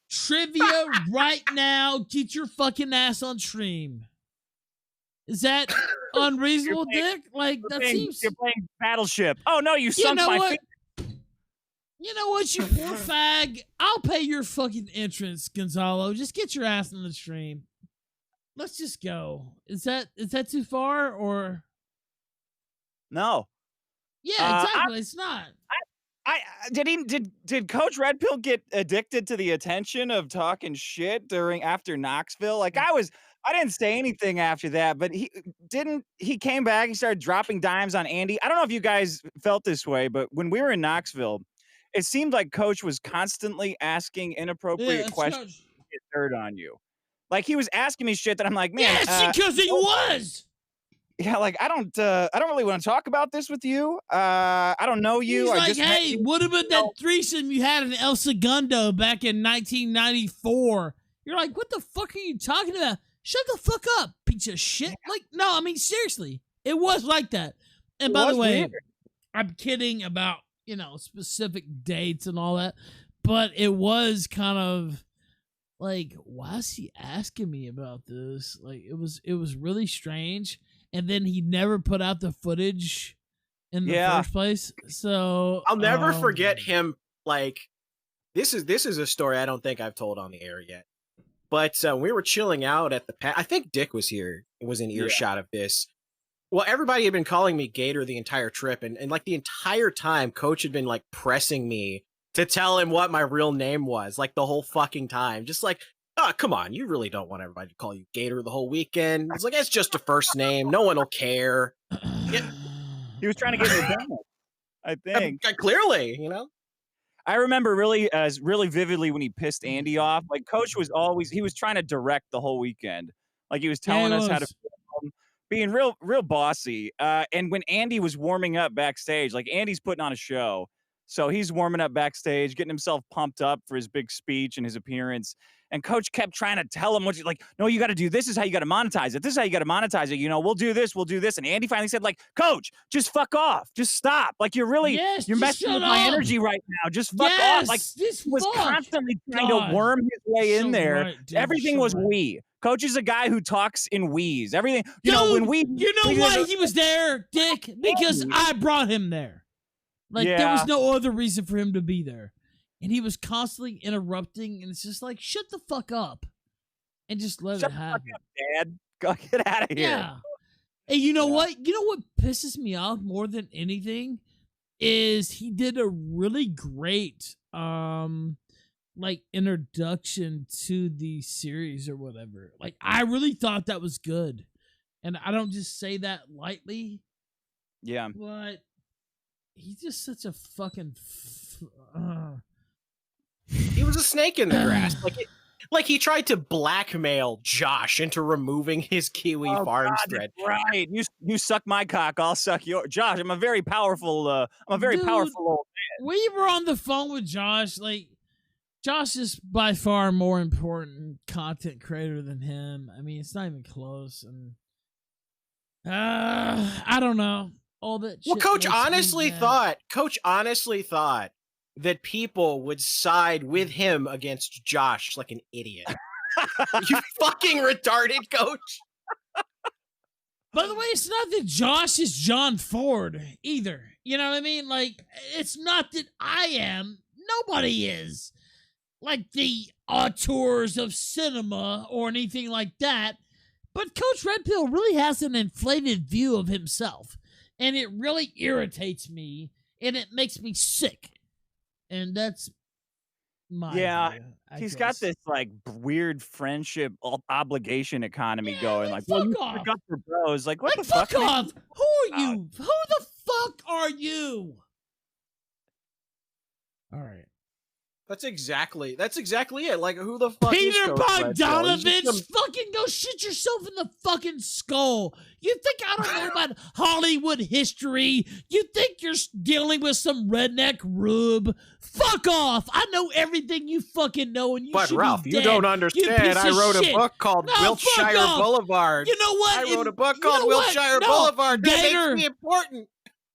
Trivia right now. Get your fucking ass on stream. Is that unreasonable, Dick? Like that seems. You're playing Battleship. Oh no, you You sunk know my what? feet. You know what, you poor fag? I'll pay your fucking entrance, Gonzalo. Just get your ass on the stream. Let's just go. Is that too far or? No. Yeah, exactly. It's not. Did Coach Red Pill get addicted to the attention of talking shit after Knoxville? Like I didn't say anything after that, but he came back, he started dropping dimes on Andy. I don't know if you guys felt this way, but when we were in Knoxville, it seemed like Coach was constantly asking inappropriate questions to get dirt on you. Like he was asking me shit that I'm like, man, yes, because he was. Yeah, like I don't really want to talk about this with you. I don't know you. He's I like, just met hey, you. what about that threesome you had in El Segundo back in 1994? You're like, what the fuck are you talking about? Shut the fuck up, piece of shit. Like, no, I mean, seriously, it was like that. And by the way, I'm kidding about, specific dates and all that, but it was kind of like, why is he asking me about this? Like, it was really strange. And then he never put out the footage in the first place. So I'll never forget him. Like, this is a story I don't think I've told on the air yet. But we were chilling out at the I think Dick was here. It was in earshot of this. Well, everybody had been calling me Gator the entire trip, and like the entire time, Coach had been like pressing me to tell him what my real name was, like the whole fucking time. Just like, oh, come on, you really don't want everybody to call you Gator the whole weekend. It's like, it's just a first name. No one will care. He was trying to get me down, I think. Clearly, I remember really vividly when he pissed Andy off. Like Coach was he was trying to direct the whole weekend. Like he was telling us how to film, being real bossy. And when Andy was warming up backstage, like Andy's putting on a show. So he's warming up backstage, getting himself pumped up for his big speech and his appearance. And Coach kept trying to tell him no, you got to do this. Is how you got to monetize it. This is how you got to monetize it. We'll do this. We'll do this. And Andy finally said, like, Coach, just fuck off. Just stop. Like, you're messing with my energy right now. Just fuck off. Like, he was constantly trying to worm his way in there. Right, dude, Everything was we. Coach is a guy who talks in wheeze. Everything, Dude, when you know why he was there, Dick? Because I brought him there. Like, there was no other reason for him to be there. And he was constantly interrupting, and it's just like, shut the fuck up. And just let it happen. Up, Dad. Go get out of here. Yeah. And you know what? You know what pisses me off more than anything is he did a really great like introduction to the series or whatever. Like, I really thought that was good. And I don't just say that lightly. Yeah. But he's just such a fucking He was a snake in the grass. Like he tried to blackmail Josh into removing his Kiwi farm thread. Right. You suck my cock, I'll suck your. Josh, I'm a very powerful powerful old man. We were on the phone with Josh. Like, Josh is by far more important content creator than him. I mean, it's not even close. And I don't know. All that shit. Well, Coach makes me honestly mad. thought that people would side with him against Josh like an idiot. You fucking retarded, Coach. By the way, it's not that Josh is John Ford either. You know what I mean? Like, it's not that I am. Nobody is. Like the auteurs of cinema or anything like that. But Coach Red Pill really has an inflated view of himself. And it really irritates me. And it makes me sick. And that's my idea, I he's guess. got this like weird friendship obligation economy going. Like, well, you off. stick up for bros. Like, what the fuck fuck? off! Who are you? Who the fuck are you? All right. That's exactly it. Like, who the fuck is Peter Coach Red Pill? He's just Bogdanovich, fucking go shit yourself in the fucking skull. You think I don't know about Hollywood history? You think you're dealing with some redneck rube? Fuck off! I know everything you fucking know, and you But should Ralph, be you dead, don't understand. piece I of wrote shit. a book called No, fuck Wilshire off. Boulevard. You know what? I wrote a book You called know what? Wilshire No, Boulevard. That Gator. makes me important.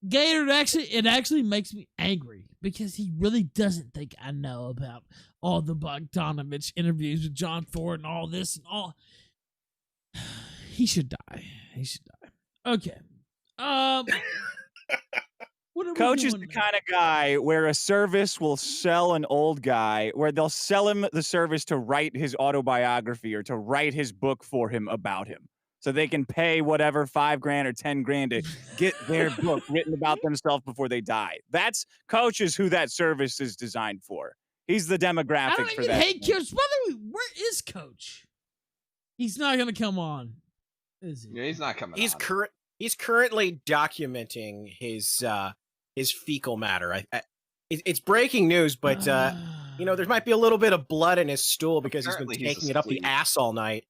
Gator, it actually makes me angry because he really doesn't think I know about all the Bogdanovich interviews with John Ford and all this and all. He should die. He should die. Okay. What are Coach we is doing the now? kind of guy where a service will sell an old guy, where they'll sell him the service to write his autobiography or to write his book for him about him. So they can pay whatever $5,000 or $10,000 to get their book written about themselves before they die. That's Coach is who that service is designed for. He's the I demographic don't for even that. hate Coach. By the way, where is Coach? He's not going to come on, is he? Yeah, he's not coming He's on. He's currently documenting his fecal matter. It's breaking news, but you know, there might be a little bit of blood in his stool because Apparently he's been he's taking it up the asleep. ass all night.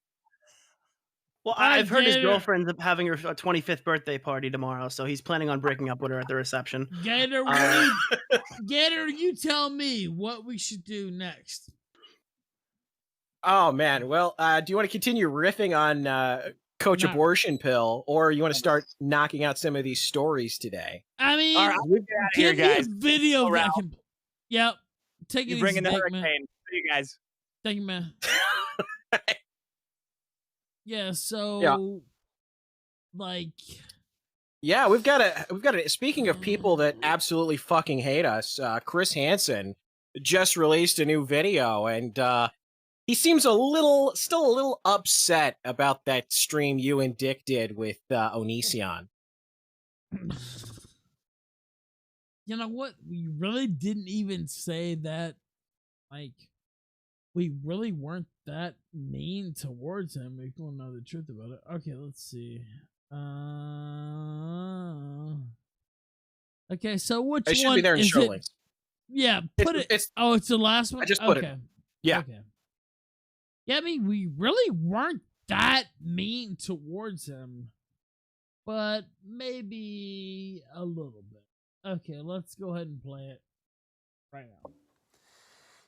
Well, I've heard his girlfriend's having her 25th birthday party tomorrow, so he's planning on breaking up with her at the reception. Gator, Gator, you tell me what we should do next. Oh man, well, do you want to continue riffing on Coach No. Abortion Pill, or you want to start knocking out some of these stories today? I mean, All right, we'll get out of here, give me guys. a video Go, that I Ralph. can. Yep. Take it You easy, bring in the Dick, hurricane. man. See you guys. Thank you, man. Yeah, so like Yeah, we've got a. Speaking of people that absolutely fucking hate us, Chris Hansen just released a new video, and he seems still a little upset about that stream you and Dick did with Onision. you know what? We really didn't even say that. Like, we really weren't that mean towards him. If you want to know the truth about it. Okay, let's see. Okay, so which It should one be there in is show it? links. Yeah, put it. It's Oh, it's the last one. I just put it. Okay. Yeah. Okay. Yeah, I mean, we really weren't that mean towards him, but maybe a little bit. Okay, let's go ahead and play it right now.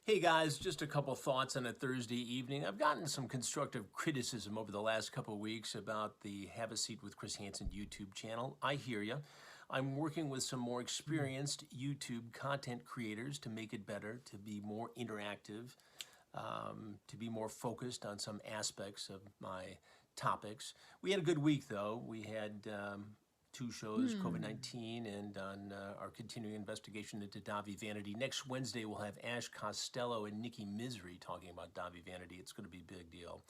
Hey guys, just a couple thoughts on a Thursday evening. I've gotten some constructive criticism over the last couple weeks about the Have a Seat with Chris Hansen YouTube channel. I hear you. I'm working with some more experienced YouTube content creators to make it better, to be more interactive. to be more focused on some aspects of my topics. We had a good week, though. We had 2 shows, COVID-19, and on our continuing investigation into Davi Vanity. Next Wednesday, we'll have Ash Costello and Nikki Misery talking about Davi Vanity. It's going to be a big deal.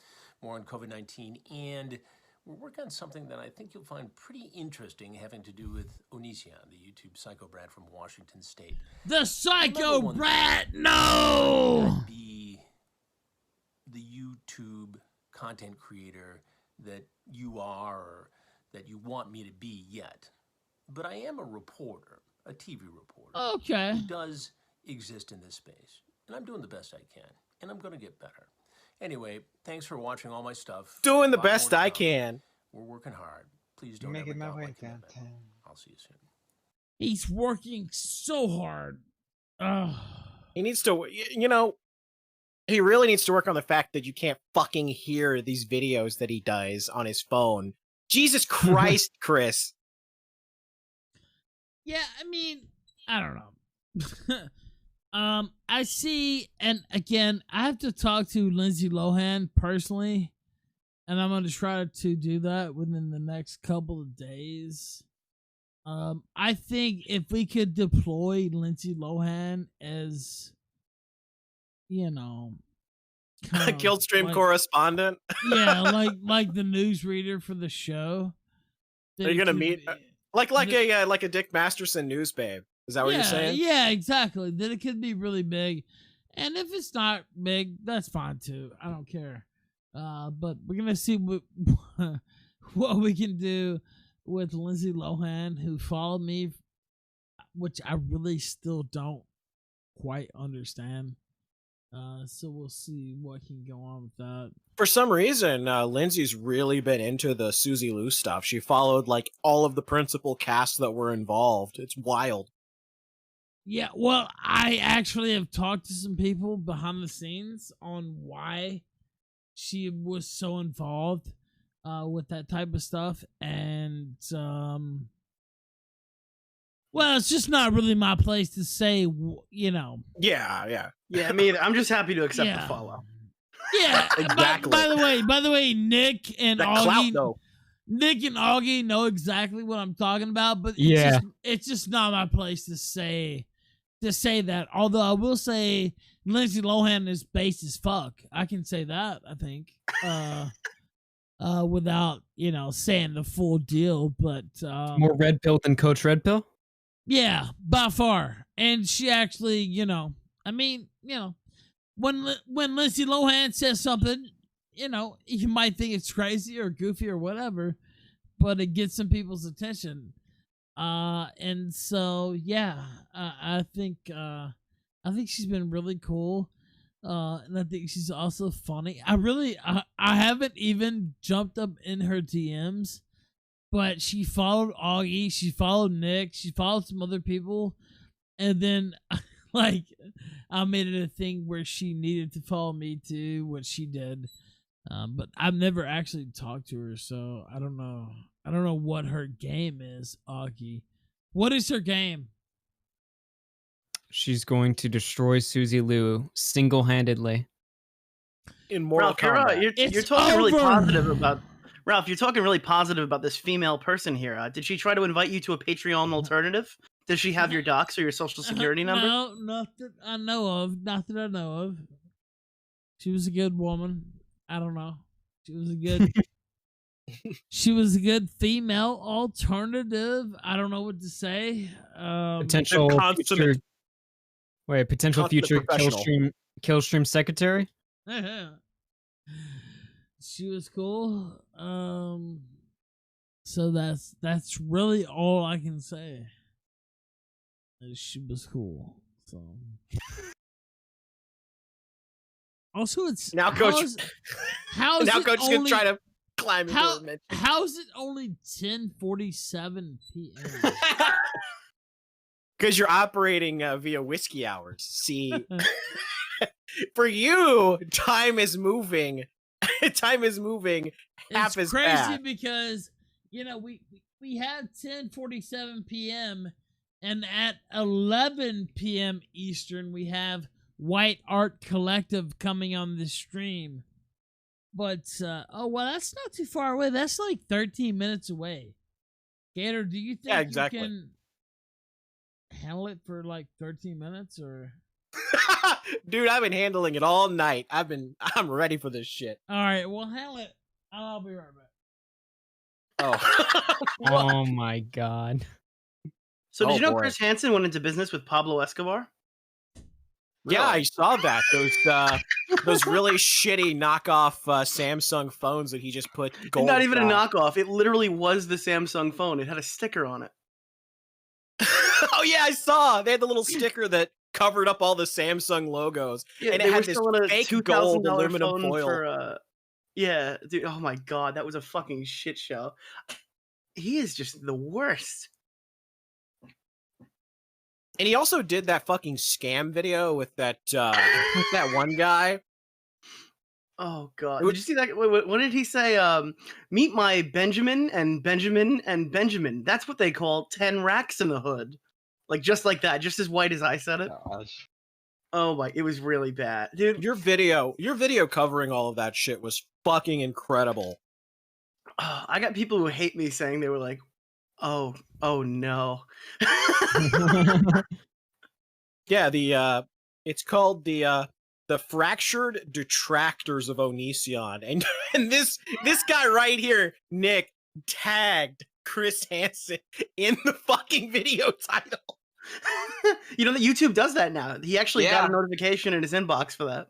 More on COVID-19, and we're working on something that I think you'll find pretty interesting, having to do with Onision, the YouTube psycho brat from Washington State. The psycho brat, no! Be the YouTube content creator that you are, or that you want me to be yet. But I am a reporter, a TV reporter. Okay. Who does exist in this space. And I'm doing the best I can. And I'm going to get better. Anyway, thanks for watching all my stuff. Doing the best I can. We're working hard. Please don't Making ever my doubt way my commitment. downtown. I'll see you soon. He's working so hard. Ugh. He needs to, you know, he really needs to work on the fact that you can't fucking hear these videos that he does on his phone. Jesus Christ, Chris. Yeah, I mean, I don't know. I see, and again, I have to talk to Lindsay Lohan personally, and I'm going to try to do that within the next couple of days. I think if we could deploy Lindsay Lohan as, you know, Pillstream correspondent. Yeah, like the newsreader for the show. Are you gonna meet like a Dick Masterson news babe? Is that what you're saying? Yeah, exactly. Then it could be really big, and if it's not big, that's fine too. I don't care. But we're gonna see what we can do with Lindsay Lohan, who followed me, which I really still don't quite understand. So we'll see what can go on with that. For some reason, Lindsay's really been into the Susie Lou stuff. She followed like all of the principal casts that were involved. It's wild. Yeah, well, I actually have talked to some people behind the scenes on why she was so involved with that type of stuff, and well, it's just not really my place to say, you know. Yeah. I mean, I'm just happy to accept the follow. Yeah, exactly. By the way, Nick and That Augie, clout, though. Nick and Augie know exactly what I'm talking about, but Yeah. it's just not my place to say that. Although I will say Lindsay Lohan is base as fuck. I can say that, I think. Without, you know, saying the full deal, but More red pill than Coach Red Pill? yeah, by far. And she actually, you know, I mean, you know, when Lindsay Lohan says something, you know, you might think it's crazy or goofy or whatever, but it gets some people's attention. And so yeah, I think she's been really cool. And I think she's also funny. I haven't even jumped up in her DMs, but she followed Augie, she followed Nick, she followed some other people, and then like I made it a thing where she needed to follow me too, which she did. But I've never actually talked to her, so I don't know. I don't know what her game is, Augie. What is her game? She's going to destroy Susie Lou single-handedly. In Mortal Kombat. You're talking really positive about Ralph. You're talking really positive about this female person here. Did she try to invite you to a Patreon alternative? Does she have your docs or your social security number? No, not that I know of. Not that I know of. She was a good woman. I don't know. She was a good. She was a good female alternative. I don't know what to say. Potential future. Wait, potential future Killstream secretary. She was cool. So that's really all I can say. She was cool. So also, it's now Coach. How's now it Coach is only, gonna try to climb into her mention. How's it only 10:47 p.m.? Because you're operating via whiskey hours. See, for you, time is moving. Time is moving half as crazy fast. Because you know we had 10:47 p.m. and at 11 p.m. Eastern we have White Art Collective coming on the stream. But oh well, that's not too far away. That's like 13 minutes away. Gator, do you think exactly. you can handle it for like 13 minutes or? Dude, I've been handling it all night. I'm ready for this shit. All right, well, handle it. I'll be right back. Oh. Oh my god. So did Oh, you know boy. Chris Hansen went into business with Pablo Escobar? Yeah, I saw that. Those really shitty knockoff Samsung phones that he just put gold. Not even a knockoff. It literally was the Samsung phone. It had a sticker on it. Oh yeah, I saw. They had the little sticker that covered up all the Samsung logos, Yeah, and they it were had this selling a fake $2,000 gold aluminum phone foil. for yeah, dude. Oh my god, that was a fucking shit show. He is just the worst. And he also did that fucking scam video with that one guy. Oh god, did you see that? What did he say? Meet my Benjamin and Benjamin and Benjamin. That's what they call 10 racks in the hood. Like just like that, just as white as I said it. Gosh. Oh my, it was really bad, dude. Your video covering all of that shit was fucking incredible. I got people who hate me saying they were like, "Oh no." Yeah, it's called the Fractured Detractors of Onision, and this guy right here, Nick, tagged Chris Hansen in the fucking video title. You know that YouTube does that now. He actually Yeah. got a notification in his inbox for that.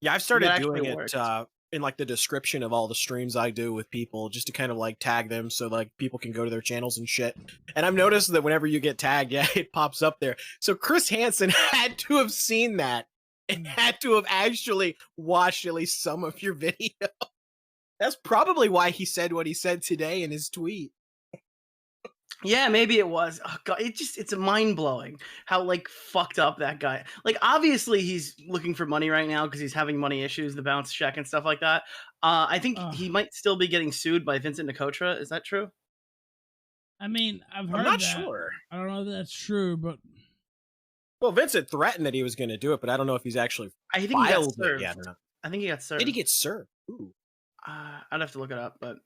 Yeah, I've started That doing actually it worked. in like the description of all the streams I do with people, just to kind of like tag them so like people can go to their channels and shit. And I've noticed that whenever you get tagged, yeah, it pops up there. So Chris Hansen had to have seen that and had to have actually watched at least some of your video. That's probably why he said what he said today in his tweet. Yeah, maybe it was. Oh god, it's mind blowing how like fucked up that guy. Like obviously he's looking for money right now because he's having money issues, the bounce check and stuff like that. I think he might still be getting sued by Vincent Nicotra. Is that true? I mean, I've heard I'm not that. sure. I don't know if that's true, but Well, Vincent threatened that he was going to do it, but I don't know if he's actually I think he got filed it served. yet or not. I think he got served. Did he get served? Ooh. I'd have to look it up, but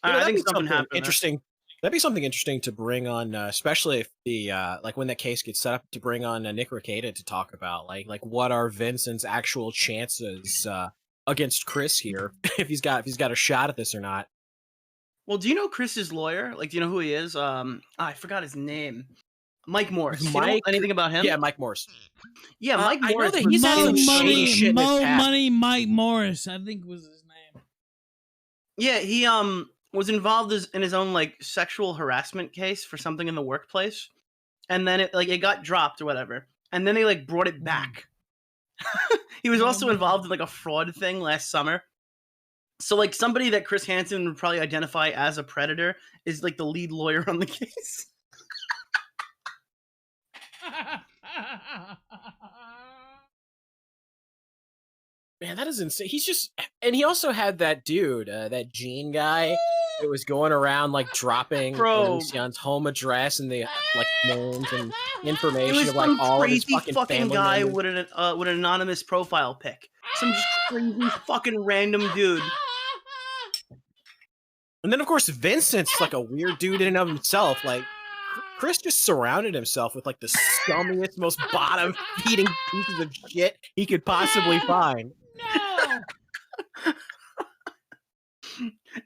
You know, I that'd think be something something happened. interesting. That'd be something interesting to bring on, especially if the like when that case gets set up, to bring on Nick Rekieta to talk about like what are Vincent's actual chances against Chris here, if he's got a shot at this or not. Well, do you know Chris's lawyer? Like, do you know who he is? I forgot his name. Mike Morris. Do you know anything about him? Yeah, Mike Morris. Yeah, Mike I know Morris. that he's had some shady shit in his past. Money Mike Morris, I think was his name. Yeah, he was involved in his own like sexual harassment case for something in the workplace, and then it got dropped or whatever, and then they like brought it back. He was also involved in like a fraud thing last summer. So like somebody that Chris Hansen would probably identify as a predator is like the lead lawyer on the case. Man, that is insane. He's just, and he also had that dude, that Gene guy, that was going around like dropping Onision's home address and the like names and It information was of like some all of his crazy fucking family guy members. with an anonymous profile pic. Some just crazy fucking random dude. And then of course Vincent's like a weird dude in and of himself. Like Chris just surrounded himself with like the scummiest, most bottom-feeding pieces of shit he could possibly find.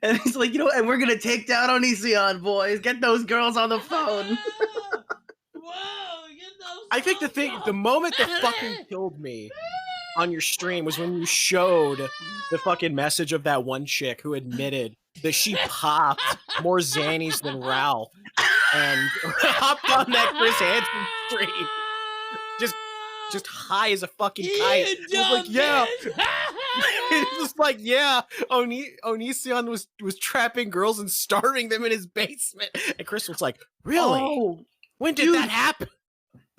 And he's like, you know, and we're gonna take down Onision, boys. Get those girls on the phone. I think the moment that fucking killed me on your stream was when you showed the fucking message of that one chick who admitted that she popped more Xannies than Ralph and hopped on that Chris Hansen stream. Just high as a fucking kite. It was like, yeah. It was like, yeah, Onision was trapping girls and starving them in his basement. And Chris was like, really? Oh, When did that happen?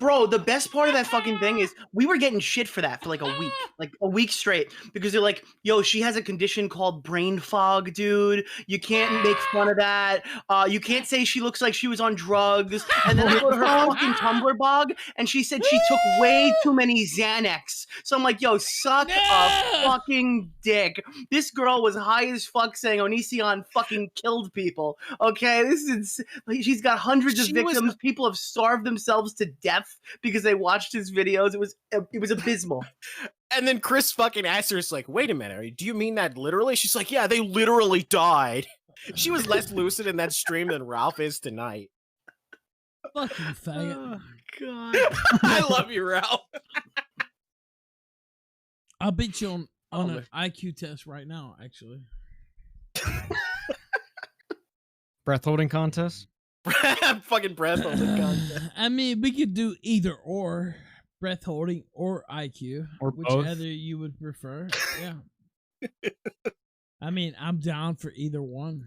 Bro, the best part of that fucking thing is we were getting shit for that for like a week straight, because they're like, yo, she has a condition called brain fog, dude. You can't make fun of that. You can't say she looks like she was on drugs. And then I go to her fucking Tumblr blog, and she said she took way too many Xanax. So I'm like, yo, suck a fucking dick. This girl was high as fuck saying Onision fucking killed people. Okay, this is she's got hundreds of victims. People have starved themselves to death because they watched his videos. It was abysmal. And then Chris fucking asked her, it's like, wait a minute, do you mean that literally? She's like, yeah, they literally died. She was less lucid in that stream than Ralph is tonight. Fucking faggot. Oh, God. I love you, Ralph. I'll beat you on an IQ test right now, actually. Breath holding contest? Fucking breath holding contest. I mean, we could do either or. Breath holding or IQ. Or whichever both. you would prefer. Yeah. I mean, I'm down for either one.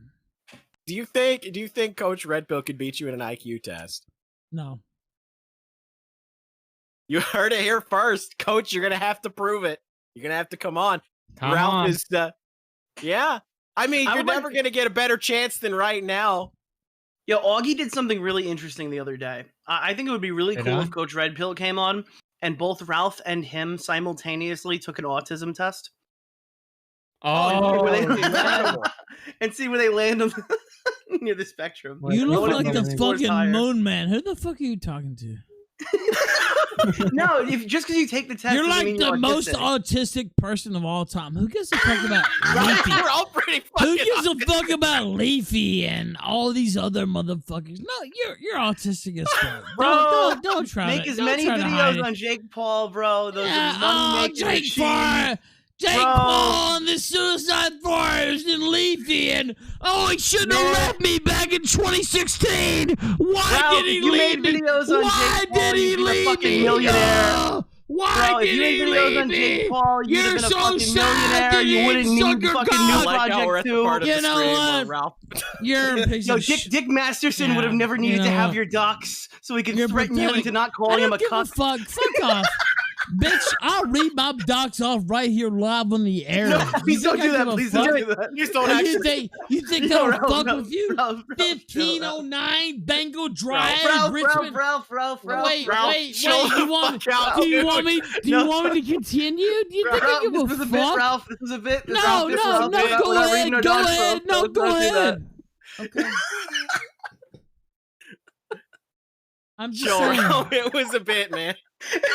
Do you think Coach Red Pill could beat you in an IQ test? No. You heard it here first. Coach, you're gonna have to prove it. You're gonna have to come on. Come Ralph on. is yeah. I mean, you're never gonna get a better chance than right now. Yo, Augie did something really interesting the other day. I think it would be really cool if Coach Red Pill came on and both Ralph and him simultaneously took an autism test. Oh, and see where they land on near the spectrum. You look like the fucking moon man. Who the fuck are you talking to? No, just because you take the test, you're doesn't like mean the you're most autistic. autistic person of all time. Who gives a fuck about Leafy? We're all pretty fucking Who gives a fuck about Leafy and all these other motherfuckers? No, you're autistic as fuck. Bro, Don't try make to, as don't many try to hide videos it. on Jake Paul, bro. Those Yeah, are money making Jake Paul and the Suicide Forest and Leafy and he shouldn't have left me back in 2016. Why Ralph, did he you leave made me? videos on Why Jake Paul, did he you'd be a leave fucking me? millionaire. Why Bro, if did you made he videos leave on me? Jake Paul, you'd You're have been a so fucking sad millionaire. that You wouldn't need sucker fucking cock. new Project 2. You know what? You're a piece Yo, of Dick Masterson would have never you needed to know have what? your docs so he could You're threaten you pathetic. into not I calling him don't a give a cuck. fuck. Fuck off. Bitch, I'll read my docs off right here live on the air. No, You please don't think do I that. give a Please fuck? don't do that. Please don't You actually. think No, that'll Ralph, fuck with you? Ralph, 1509 Bengal Drive, Ralph, Richmond. Wait. chill You the want? fuck out, Do you dude. want me? Do you want me to continue? Do you think I give This a was a fuck? bit, Ralph. This was a bit. This No, was a bit, no, Ralph. no. We're not Go ahead. reading our Go docs, ahead. Ralph. No, Let's go not do that. ahead. Okay. I'm just Chill, saying. Ralph. It was a bit, man.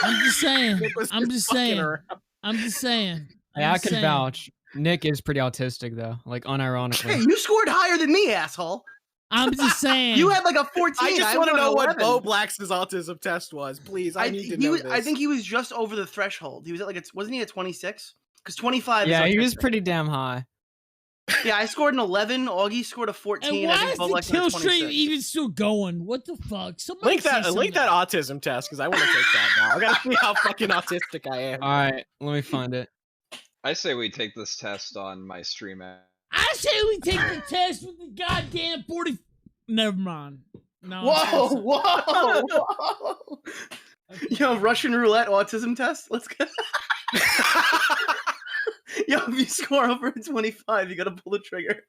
I'm just saying. It was I'm just saying. fucking around. I'm just saying. Hey, I can vouch. Nick is pretty autistic though, like unironically. Hey, you scored higher than me, asshole. I'm just saying. You had like a 14. I just want to won know what 11. Bo Black's autism test was. Please, I need to know this. I think he was just over the threshold. He was at like wasn't he at 26? Because 25. Yeah, is he autistic. was pretty damn high. Yeah, I scored an 11. Augie scored a 14. And I why think is Bo the Black's at kill 26. stream even still going? What the fuck? Somebody Link that say autism test because I want to take that now. I gotta see how fucking autistic I am. All right, let me find it. I say we take this test on my stream app. I say we take the test with the goddamn 40. Never mind. No. Whoa. Yo, Russian roulette autism test. Let's go. Yo, if you score over a 25, you gotta pull the trigger.